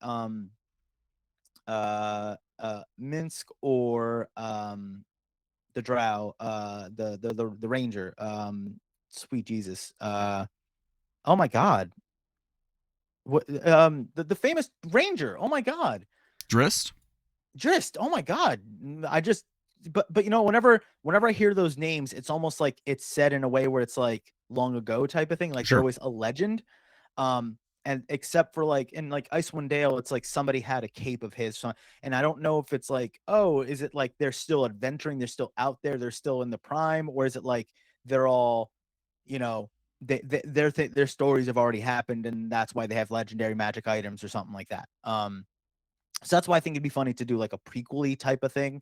Minsk or the drow, the ranger, sweet Jesus, oh my god, what the famous ranger, oh my god, Drist. oh my god, I just but whenever I hear those names, it's almost like it's said in a way where it's like long ago type of thing, like Sure. they're always a legend. And except for like in like Icewind Dale, it's like somebody had a cape of his, and I don't know if it's like, oh, is it like they're still adventuring, they're still out there, they're still in the prime, or is it like they're all, you know, their stories have already happened and that's why they have legendary magic items or something like that. So that's why I think it'd be funny to do like a prequely type of thing.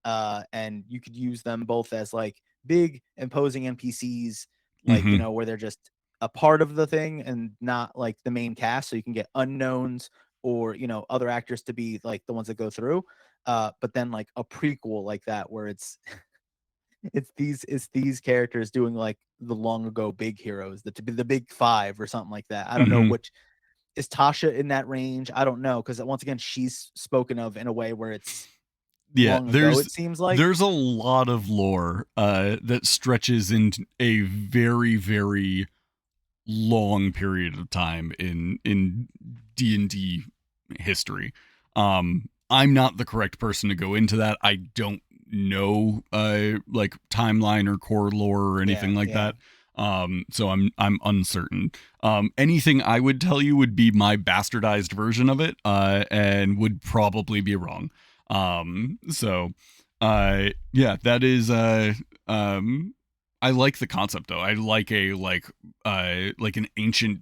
And you could use them both as like big imposing NPCs, like, where they're just a part of the thing and not like the main cast. So you can get unknowns or, other actors to be like the ones that go through. But then like a prequel like that, where it's, it's these characters doing like the long ago big heroes, the big five or something like that. I don't know which. Is Tasha in that range? I don't know, because once again, she's spoken of in a way where it's long ago, it seems like. There's a lot of lore that stretches into a very, very long period of time in D&D history. I'm not the correct person to go into that. I don't know like timeline or core lore or anything like that. So I'm uncertain. Anything I would tell you would be my bastardized version of it, and would probably be wrong. Yeah, that is I like the concept though. I like a like an ancient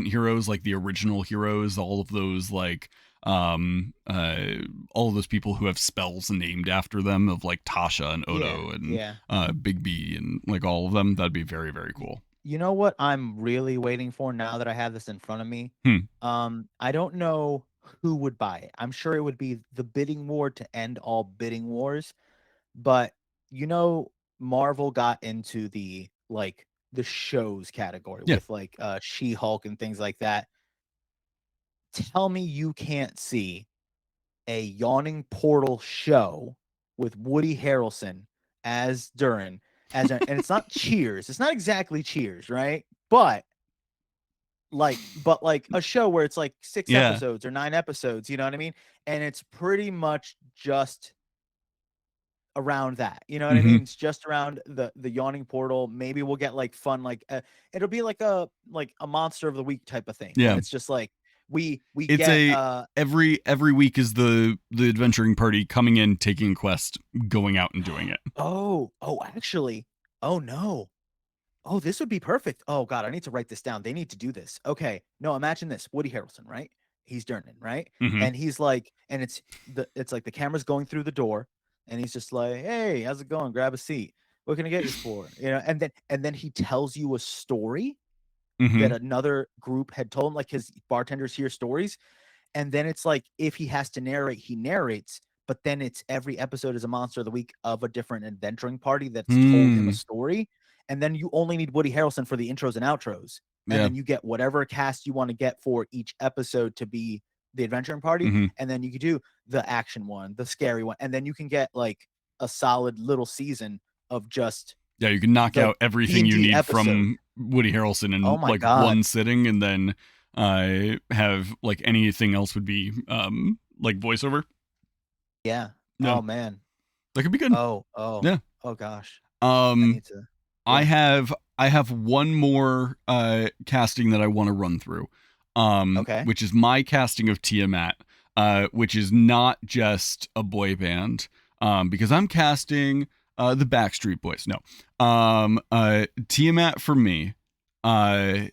heroes, like the original heroes, all of those like all of those people who have spells named after them, of like Tasha and Yeah, Odo and yeah. Big B and like all of them. That'd be very, very Y- cool. You know what I'm really waiting for now that I have this in front of me? Hmm. I don't know who would buy it. I'm sure it would be the bidding war to end all bidding wars, but you know, Marvel got into the shows category Yeah. with She-Hulk and things like that. Tell me you can't see a yawning portal show with Woody Harrelson as Durin, and it's not Cheers. It's not exactly Cheers, right? But like a show where it's like six Yeah. episodes or 9 episodes, you know what I mean? And it's pretty much just around that. You know what I Mm-hmm. mean? It's just around the yawning portal. Maybe we'll get like fun it'll be like a monster of the week type of thing. And Yeah. it's just like we It's get a every week is the adventuring party coming in, taking a quest, going out and doing it. oh actually, oh no. Oh, this would be perfect. Oh God, I need to write this down. They need to do this. Okay. No, imagine this. Woody Harrelson, right? He's Durnan, right? Mm-hmm. And he's like, and it's like the camera's going through the door, and he's just like, "Hey, how's it going? Grab a seat. What can I get you for?" You know, and then he tells you a story Mm-hmm. that another group had told him, like his bartenders hear stories, and then it's like if he has to narrate, he narrates, but then it's every episode is a monster of the week of a different adventuring party that's told him a Mm. story. And then you only need Woody Harrelson for the intros and outros. And Yeah. then you get whatever cast you want to get for each episode to be the adventuring party. Mm-hmm. And then you could do the action one, the scary one. And then you can get like a solid little season of just Yeah, you can knock the out everything you D&D need episode. from Woody Harrelson Oh in my like God. one sitting, and then have like anything else would be like voiceover. Yeah. No, Oh man. that could be good. Oh. Yeah. Oh gosh. I Um, need to. I Yeah. have one more casting that I want to run through, Okay. which is my casting of Tiamat, which is not just a boy band, because I'm casting the Backstreet Boys. No, Tiamat for me, uh,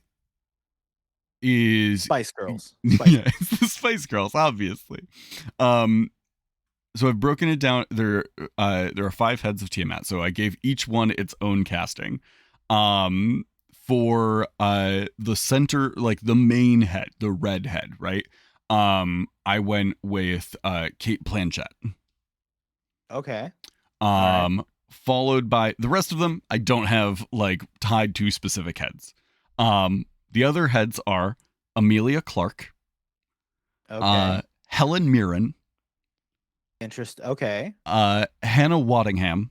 is Spice Girls. Spice yeah, Girls. it's the Spice Girls, obviously. Um, so I've broken it down. There are 5 heads of Tiamat, so I gave each one its own casting. For the center, like the main head, the red head, right? I went with Kate Blanchett. Okay. All right. Followed by the rest of them. I don't have like tied to specific heads. The other heads are Amelia Clark, Okay. Helen Mirren, Okay. Hannah Waddingham,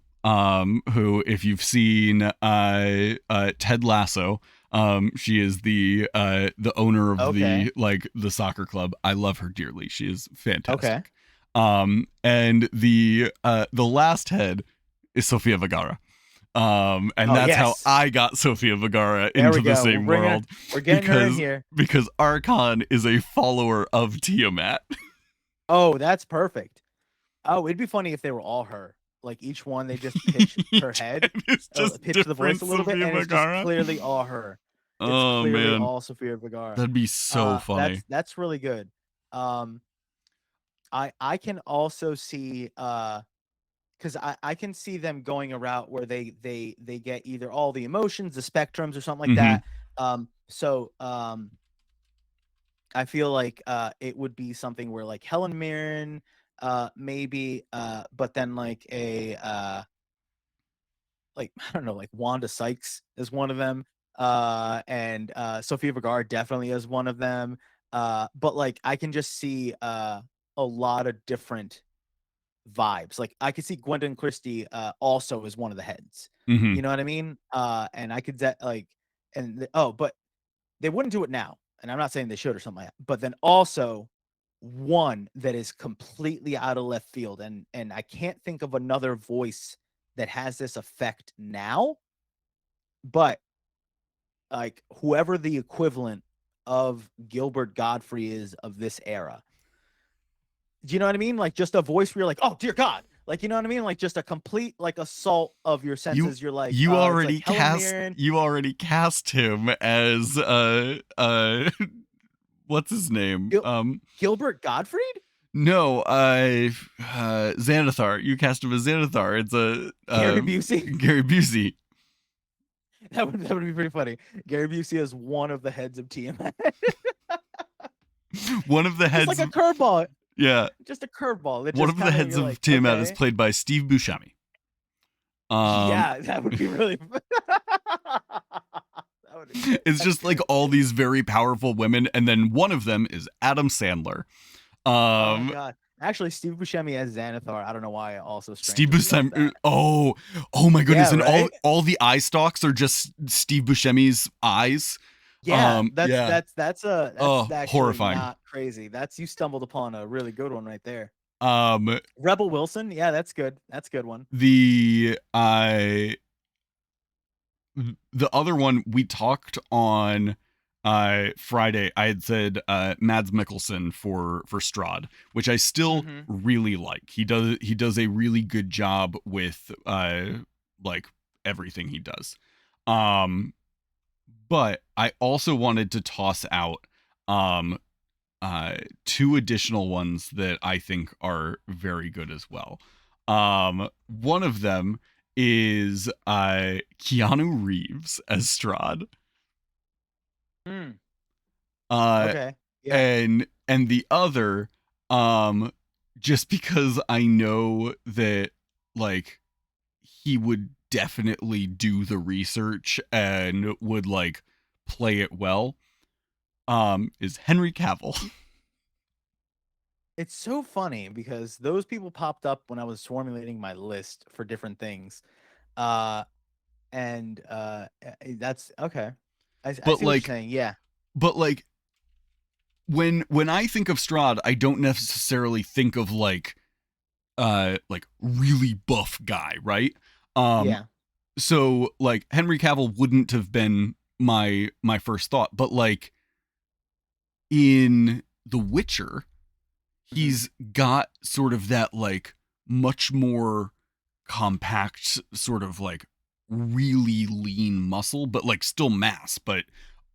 who, if you've seen Ted Lasso, she is the owner of Okay. the soccer club. I love her dearly. She is fantastic. Okay. And the last head is Sofia Vergara. And Oh, that's how yes. I got Sofia Vergara There into we the go. same world, We're getting her in because here. because Archon is a follower of Tiamat. Oh, that's perfect. Oh, it'd be funny if they were all her. Like each one, they just pitch her head, It's just pitch the voice different a little bit, Sofia and it's just Vergara. clearly all her. It's Oh clearly man, all Sofia Vergara. that'd be so funny. That's really good. Um, I can also see because I can see them going a route where they get either all the emotions, the spectrums, or something like Mm-hmm. that. So I feel like it would be something where like Helen Mirren, maybe, but then like like I don't know, like Wanda Sykes is one of them, and Sofia Vergara definitely is one of them. But like I can just see a lot of different vibes. Like I could see Gwendolyn Christie also as one of the heads. Mm-hmm. You know what I mean? And I could like, but they wouldn't do it now. And I'm not saying they should or something like that. But then also one that is completely out of left field, and I can't think of another voice that has this effect now. But like whoever the equivalent of Gilbert Godfrey is of this era. Do you know what I mean? Like just a voice where you're like, oh dear God, Like, you know what I mean? Like just a complete like assault of your You senses. You're like, you it's like already Helen cast Mirren, him as what's his name? Gil- Gilbert Gottfried, No, Xanathar. You cast him as Xanathar. It's a Gary Busey. Gary Busey. That would be pretty funny. Gary Busey is one of the heads of TMS. One of the Just heads like a of, curveball. yeah, Just a curveball. That one just of the kind of heads you're of like, Tiamat is okay. played by Steve Buscemi. Yeah, that would be really that would be It's just like all these very powerful women, and then one of them is Adam Sandler. Oh Um, god. Actually, Steve Buscemi as Xanathar. I don't know why. Also, Steve strangely love Buscemi. that. Oh my goodness! Yeah, And right. all the eye stalks are just Steve Buscemi's eyes. Yeah, Yeah. that's Oh, actually horrifying. not crazy. That's you stumbled upon a really good one right there. Um, Rebel Wilson. Yeah, that's good. That's a good one. the the other one we talked on Friday. I had said Mads Mikkelsen for Strahd, which I still Mm-hmm. really like. He does a really good job with like everything he does. Um but I also wanted to toss out um two additional ones that I think are very good as well. One of them is Keanu Reeves as Strahd. Mm, Uh okay. Yeah. and the other just because I know that like he would definitely do the research and would like play it well is Henry Cavill. It's so funny because those people popped up when I was formulating my list for different things. Uh and that's okay. I but see what you're like saying. Yeah. but like when I think of Strahd, I don't necessarily think of like really buff guy, right? Um Yeah. so like Henry Cavill wouldn't have been my first thought, but like in The Witcher, Mm-hmm. he's got sort of that like much more compact sort of like really lean muscle, but like still mass, but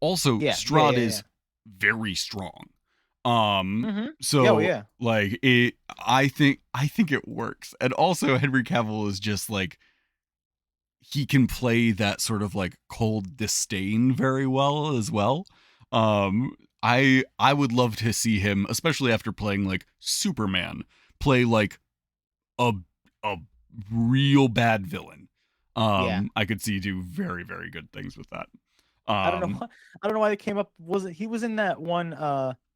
also Yeah. Yeah. Strahd Yeah. Yeah. is very strong. um Mm-hmm. Yeah. Well, so yeah. like I think it works. And also Henry Cavill is just like he can play that sort of like cold disdain very well as well. I would love to see him, especially after playing like Superman, play like a a real bad villain. Yeah. I could see do very very good things with that. I don't know. Um, I don't know why they came up. Was it he was in that one?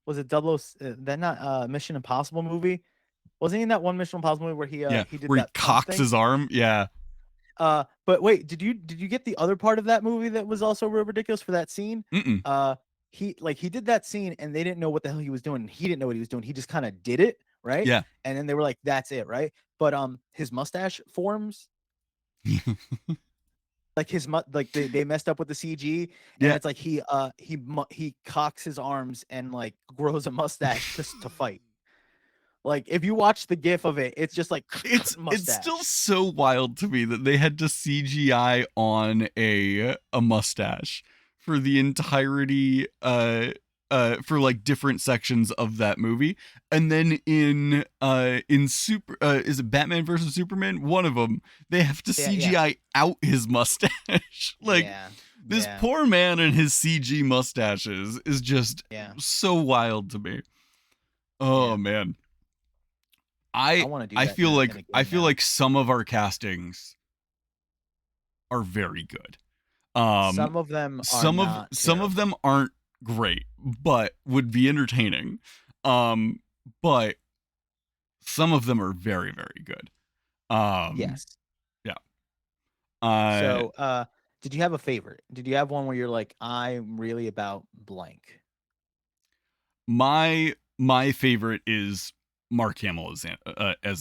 Was it Double? That not Mission Impossible movie? Wasn't he in that one Mission Impossible movie where yeah, he did where he that punch cocks thing? his arm. Yeah. But wait, did you get the other part of that movie that was also real ridiculous for that scene? Mm-mm. He did that scene and they didn't know what the hell he was doing. And he didn't know what he was doing. He just kind of did it, right? Yeah. And then they were like, "That's it, right?" But his mustache forms like like they messed up with the CG, and Yeah. it's like he cocks his arms and like grows a mustache to fight. Like if you watch the gif of it, it's just like It's still mustache. so wild to me that they had to CGI on a mustache for the entirety for like different sections of that movie. And then in super is it Batman versus Superman, one of them they have to Yeah, yeah, CGI out his mustache. Like yeah, this yeah, poor man and his CG mustaches is just yeah, so wild to me. Oh yeah. man. I want to do that in a I game feel now. like some of our castings are very good. Um Some of them are not some of them terrible. aren't great, but would be entertaining. Um but some of them are very very good. Um Yes. yeah. Uh So, did you have a favorite? Did you have one where you're like, I'm really about blank? my favorite is Mark Hamill as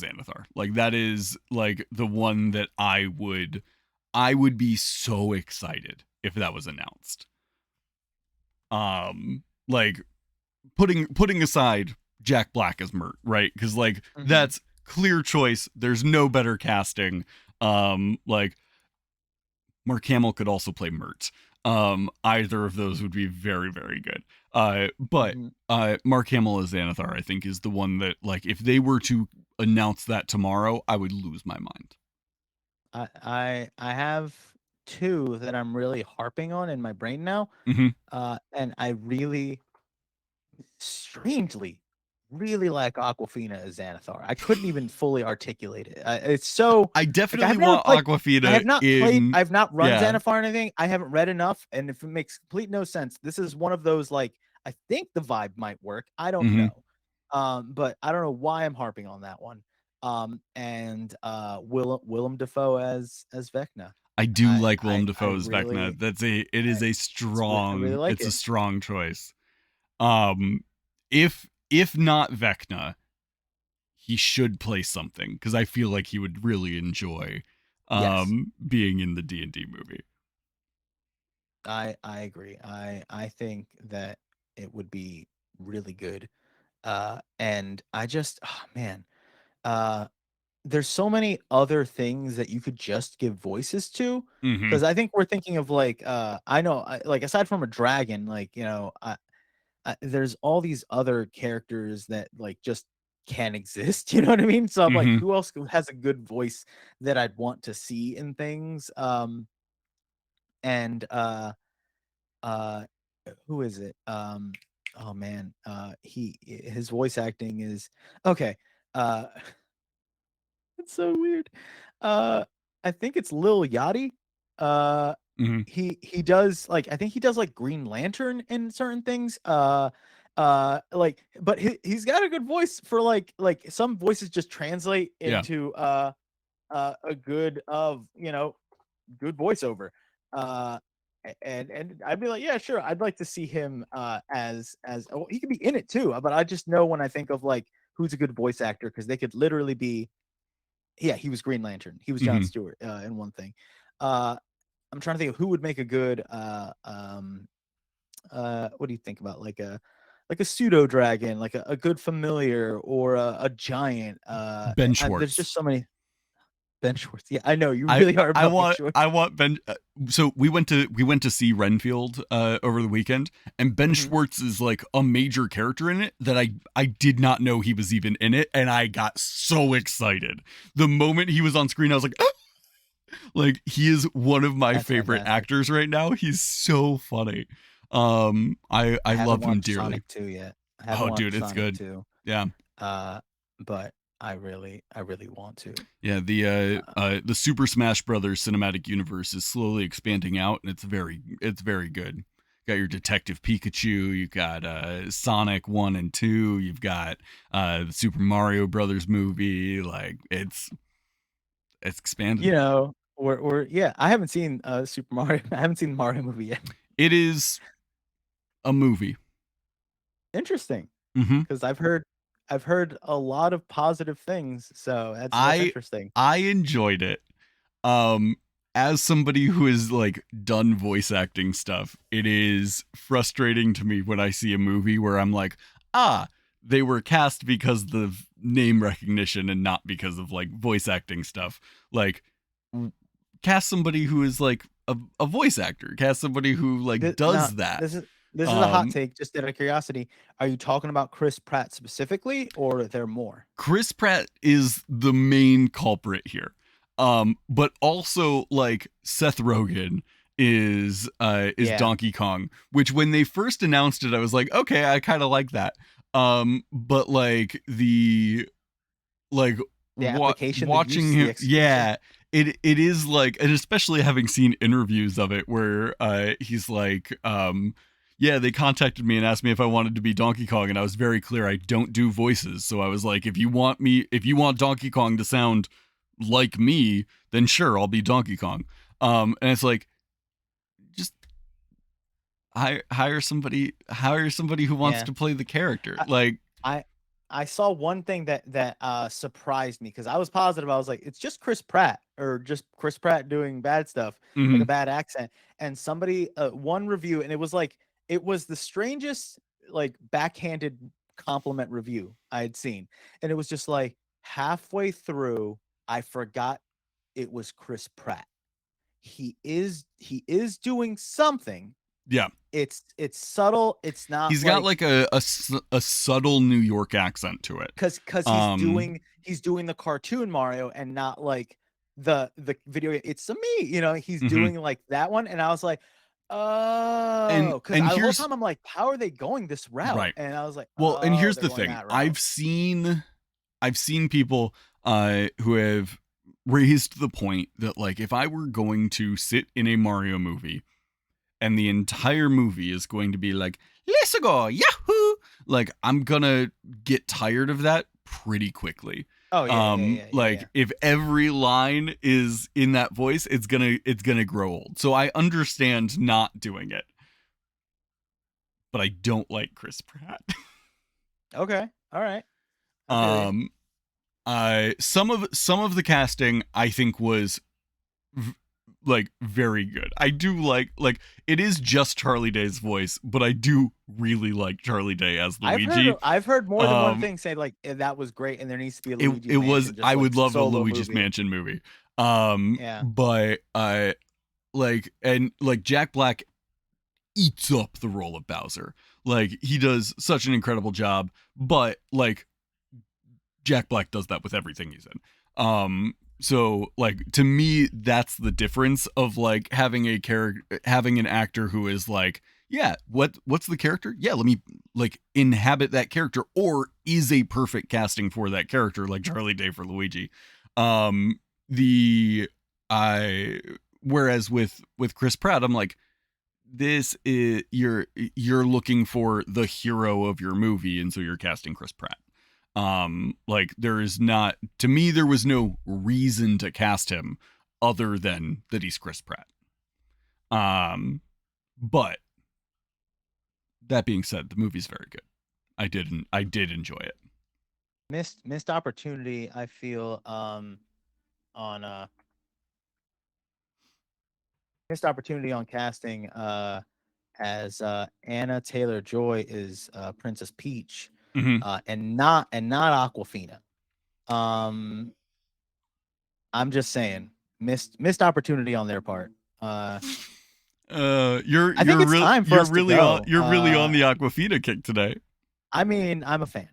Xanathar. Like that is like the one that I would be so excited if that was announced. Like putting aside Jack Black as Mert, right? Because like Hmm. clear choice. There's no better casting. Like Mark Hamill could also play Mert. Either of those would be very, very good. But Mhm. Mark Hamill as Xanathar, I think, is the one that, like, if they were to announce that tomorrow, I would lose my mind. I have two that I'm really harping on in my brain now. Hmm. And I really strangely really like Aquafina as Xanathar. I couldn't even fully articulate it. It's so I like I've definitely never want played. I Aquafina have not played. in. I've not run Yeah. Xanathar or anything. I haven't read enough, and if it makes complete no sense, this is one of those like I think the vibe might work. I don't Hmm. know, but I don't know why I'm harping on that one. And Willem Dafoe as Vecna. I do like Willem I Dafoe as Vecna. really it is a I really like it's a it. strong choice. Um, if not Vecna, he should play something because I feel like he would really enjoy Yes. being in the D&D movie. I agree. I think that it would be really good. And I just oh man, uh there's so many other things that you could just give voices to Hmm. because I think we're thinking of like I know like aside from a dragon, like there's all these other characters that like just can't exist. You know what I mean? So I'm like, Hmm. who else has a good voice that I'd want to see in things? And uh who is it? Oh man, his voice acting is okay. Uh it's so weird. Uh I think it's Lil Yachty. Uh Hmm. he does like I think he does like Green Lantern in certain things. Like but he's got a good voice for like some voices just translate Yeah. into a good of, good voiceover. Uh, and I'd be like, yeah, sure. I'd like to see him oh, he could be in it too. But I just know when I think of like who's a good voice actor because they could literally be. Yeah, he was Green Lantern. He was John Hmm. Stewart in one thing. Uh, I'm trying to think of who would make a good. What do you think about like a pseudo dragon, like a good familiar or a giant? Ben There's Schwartz. just so many. Ben Schwartz. Yeah, I know you really are about Ben Schwartz. I want Ben. So we went to see Renfield over the weekend, and Ben Mhm. Schwartz is like a major character in it that I did not know he was even in it, and I got so excited the moment he was on screen. I was like, "Ah!" Like he is one of my That's favorite fantastic. actors right now. He's so funny. I I haven't love him watched dearly. Sonic 2 yet. I haven't Oh, watched dude, it's Sonic good. 2. Yeah. Uh, but I really want to. Yeah, Uh, the Super Smash Brothers cinematic universe is slowly expanding out, and it's very good. Got your Detective Pikachu, you got Sonic 1 and 2, you've got the Super Mario Brothers movie. Like it's expanding. we're yeah, I haven't seen Super Mario. I haven't seen the Mario movie yet. It is a movie. Interesting, Hmm. because I've heard a lot of positive things, so that's I interesting. I enjoyed it. Um, as somebody who has like done voice acting stuff, it is frustrating to me when I see a movie where I'm like, ah, they were cast because of the name recognition and not because of like voice acting stuff. Like, cast somebody who is like a voice actor, cast somebody who like Now, does that. this is a hot Um, take, just out of curiosity. Are you talking about Chris Pratt specifically, or are there more? Chris Pratt is the main culprit here. But also like Seth Rogen is Yeah, Donkey Kong, which when they first announced it, I was like, okay, I kind of like that. But like the like the application, the watching use, the him, execution. yeah, it is like, and especially having seen interviews of it where he's like, yeah, they contacted me and asked me if I wanted to be Donkey Kong, and I was very clear I don't do voices. So I was like, if you want Donkey Kong to sound like me, then sure, I'll be Donkey Kong. And it's like, just hire somebody who wants Yeah. to play the character. Like, I I saw one thing that surprised me because I was positive. I was like, it's just Chris Pratt or just Chris Pratt doing bad stuff, like a mhm, bad accent. And somebody one review, and it was like it was the strangest like backhanded compliment review I had seen. And it was just like, halfway through, I forgot it was Chris Pratt. He is doing something. Yeah. It's subtle. It's not He's got like like a subtle New York accent to it. because he's doing the cartoon Mario and not like the video. It's a me, he's Mhm. doing like that one, and I was like, oh, because and the whole here's time I'm like, how are they going this route? right. And I was like, Well, and oh, here's they're the going thing. that route. I've seen people who have raised the point that like if I were going to sit in a Mario movie and the entire movie is going to be like, let's go, yahoo! Like I'm gonna get tired of that pretty quickly. Oh yeah. Like if every line is in that voice, it's gonna grow old. So I understand not doing it. But I don't like Chris Pratt. Okay, all right. Some of the casting I think was like very good. I do like it is just Charlie Day's voice, but I do really like Charlie Day as Luigi. I've heard more than one thing say like that was great, and there needs to be a Luigi. It was Mansion, just, I like, would love a solo Luigi's movie. Mansion movie. Yeah. But like Jack Black eats up the role of Bowser. Like he does such an incredible job, but like Jack Black does that with everything he's in. So like to me that's the difference of like having an actor who is like, yeah, what's the character? Yeah, let me like inhabit that character, or is a perfect casting for that character like Charlie Day for Luigi. Whereas with Chris Pratt, I'm like, this is you're looking for the hero of your movie, and so you're casting Chris Pratt. Like there is not, to me, there was no reason to cast him other than that he's Chris Pratt. But that being said, the movie's very good. I did enjoy it. Missed opportunity, I feel, missed opportunity on casting as Anna Taylor-Joy is Princess Peach, and not Aquafina. I'm just saying, missed opportunity on their part. You're I think it's really time for you're us to really go. you're really on the Aquafina kick today. I mean, I'm a fan.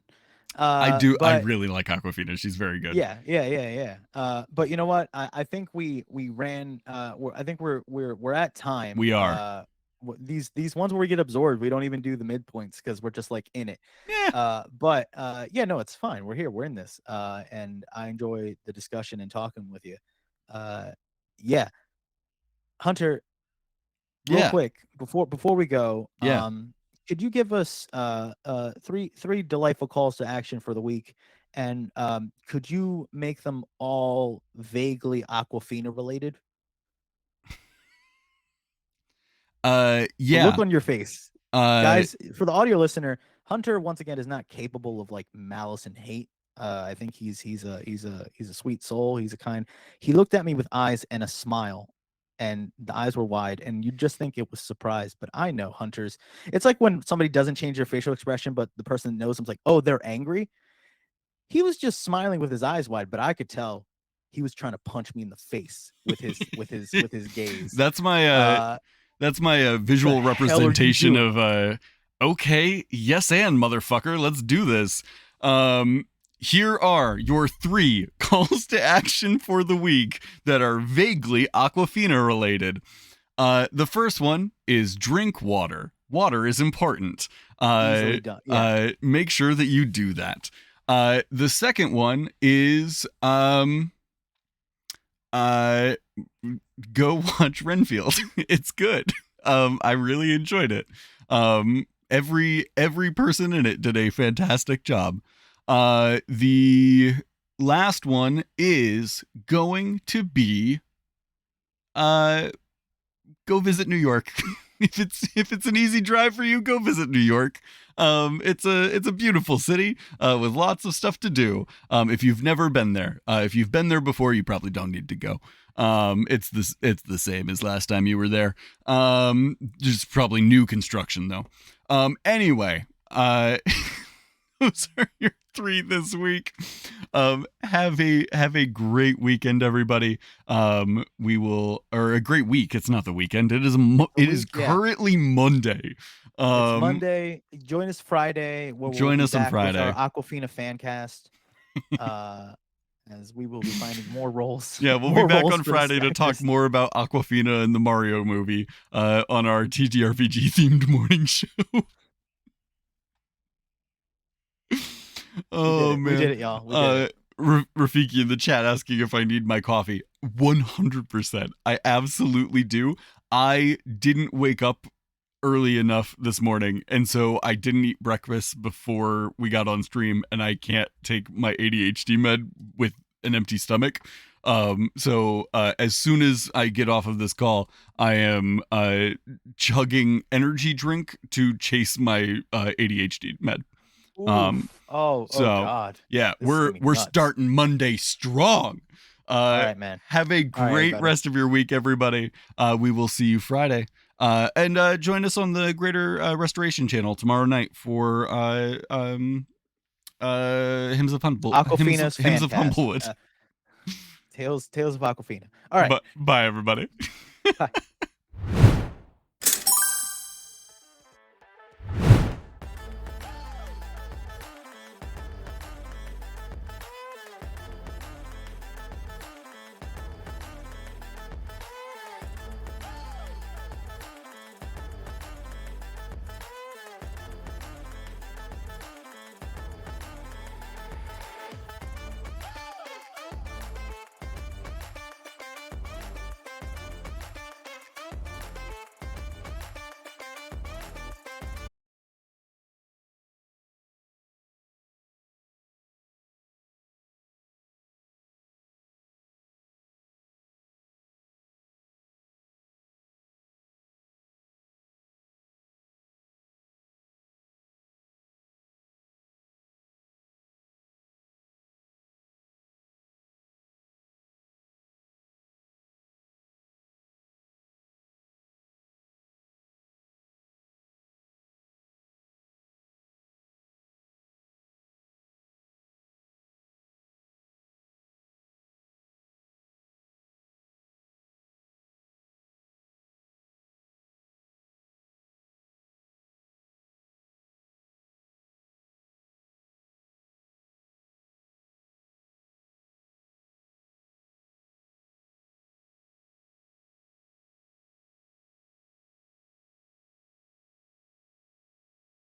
I but really like Aquafina. She's very good. Yeah. But you know what? I think we ran. I think we're at time. We are. These ones where we get absorbed, we don't even do the midpoints because we're just like in it. Yeah. But yeah, no, it's fine. We're here. We're in this. And I enjoy the discussion and talking with you. Yeah, Hunter. Real quick before we go. Yeah. Could you give us three delightful calls to action for the week, and could you make them all vaguely Aquafina related? Yeah. The look on your face, guys. For the audio listener, Hunter once again is not capable of like malice and hate. I think he's a sweet soul. He's a kind. He looked at me with eyes and a smile, and the eyes were wide, and you just think it was surprise. But I know Hunters. It's like when somebody doesn't change their facial expression, but the person knows them's like, oh, they're angry. He was just smiling with his eyes wide, but I could tell he was trying to punch me in the face with his gaze. That's my visual representation of okay, yes and motherfucker, let's do this. Here are your 3 calls to action for the week that are vaguely Aquafina related. The first one is drink water. Water is important. Easily done. Yeah. Make sure that you do that. The second one is go watch Renfield. It's good. I really enjoyed it. Every person in it did a fantastic job. The last one is going to be go visit New York. if it's an easy drive for you, go visit New York. It's a beautiful city with lots of stuff to do. If you've never been there, if you've been there before, you probably don't need to go. It's the same as last time you were there. Just probably new construction though. Anyway, those are your 3 this week. Have a great weekend, everybody. We will, or a great week. It's not the weekend. It is it is currently Monday. It's Monday. Join us Friday, where we'll Join be us on back with Friday. our Aquafina fan cast. As we will be finding more roles. Yeah, we'll be back on Friday to talk more about Aquafina and the Mario movie on our TTRPG themed morning show. Oh, man. We did it, y'all. We did it. Rafiki in the chat asking if I need my coffee. 100%. I absolutely do. I didn't wake up early enough this morning, and so I didn't eat breakfast before we got on stream, and I can't take my ADHD med with an empty stomach. So as soon as I get off of this call, I am chugging energy drink to chase my ADHD med. Oh God. Yeah, This we're starting Monday strong. All right, man. Have a great rest of your week, everybody. We will see you Friday. And join us on the Greater Restoration channel tomorrow night for Hymns of Aquafina's Hymns of Humblewood. Tales of Aquafina. All right. Bye, everybody. Bye.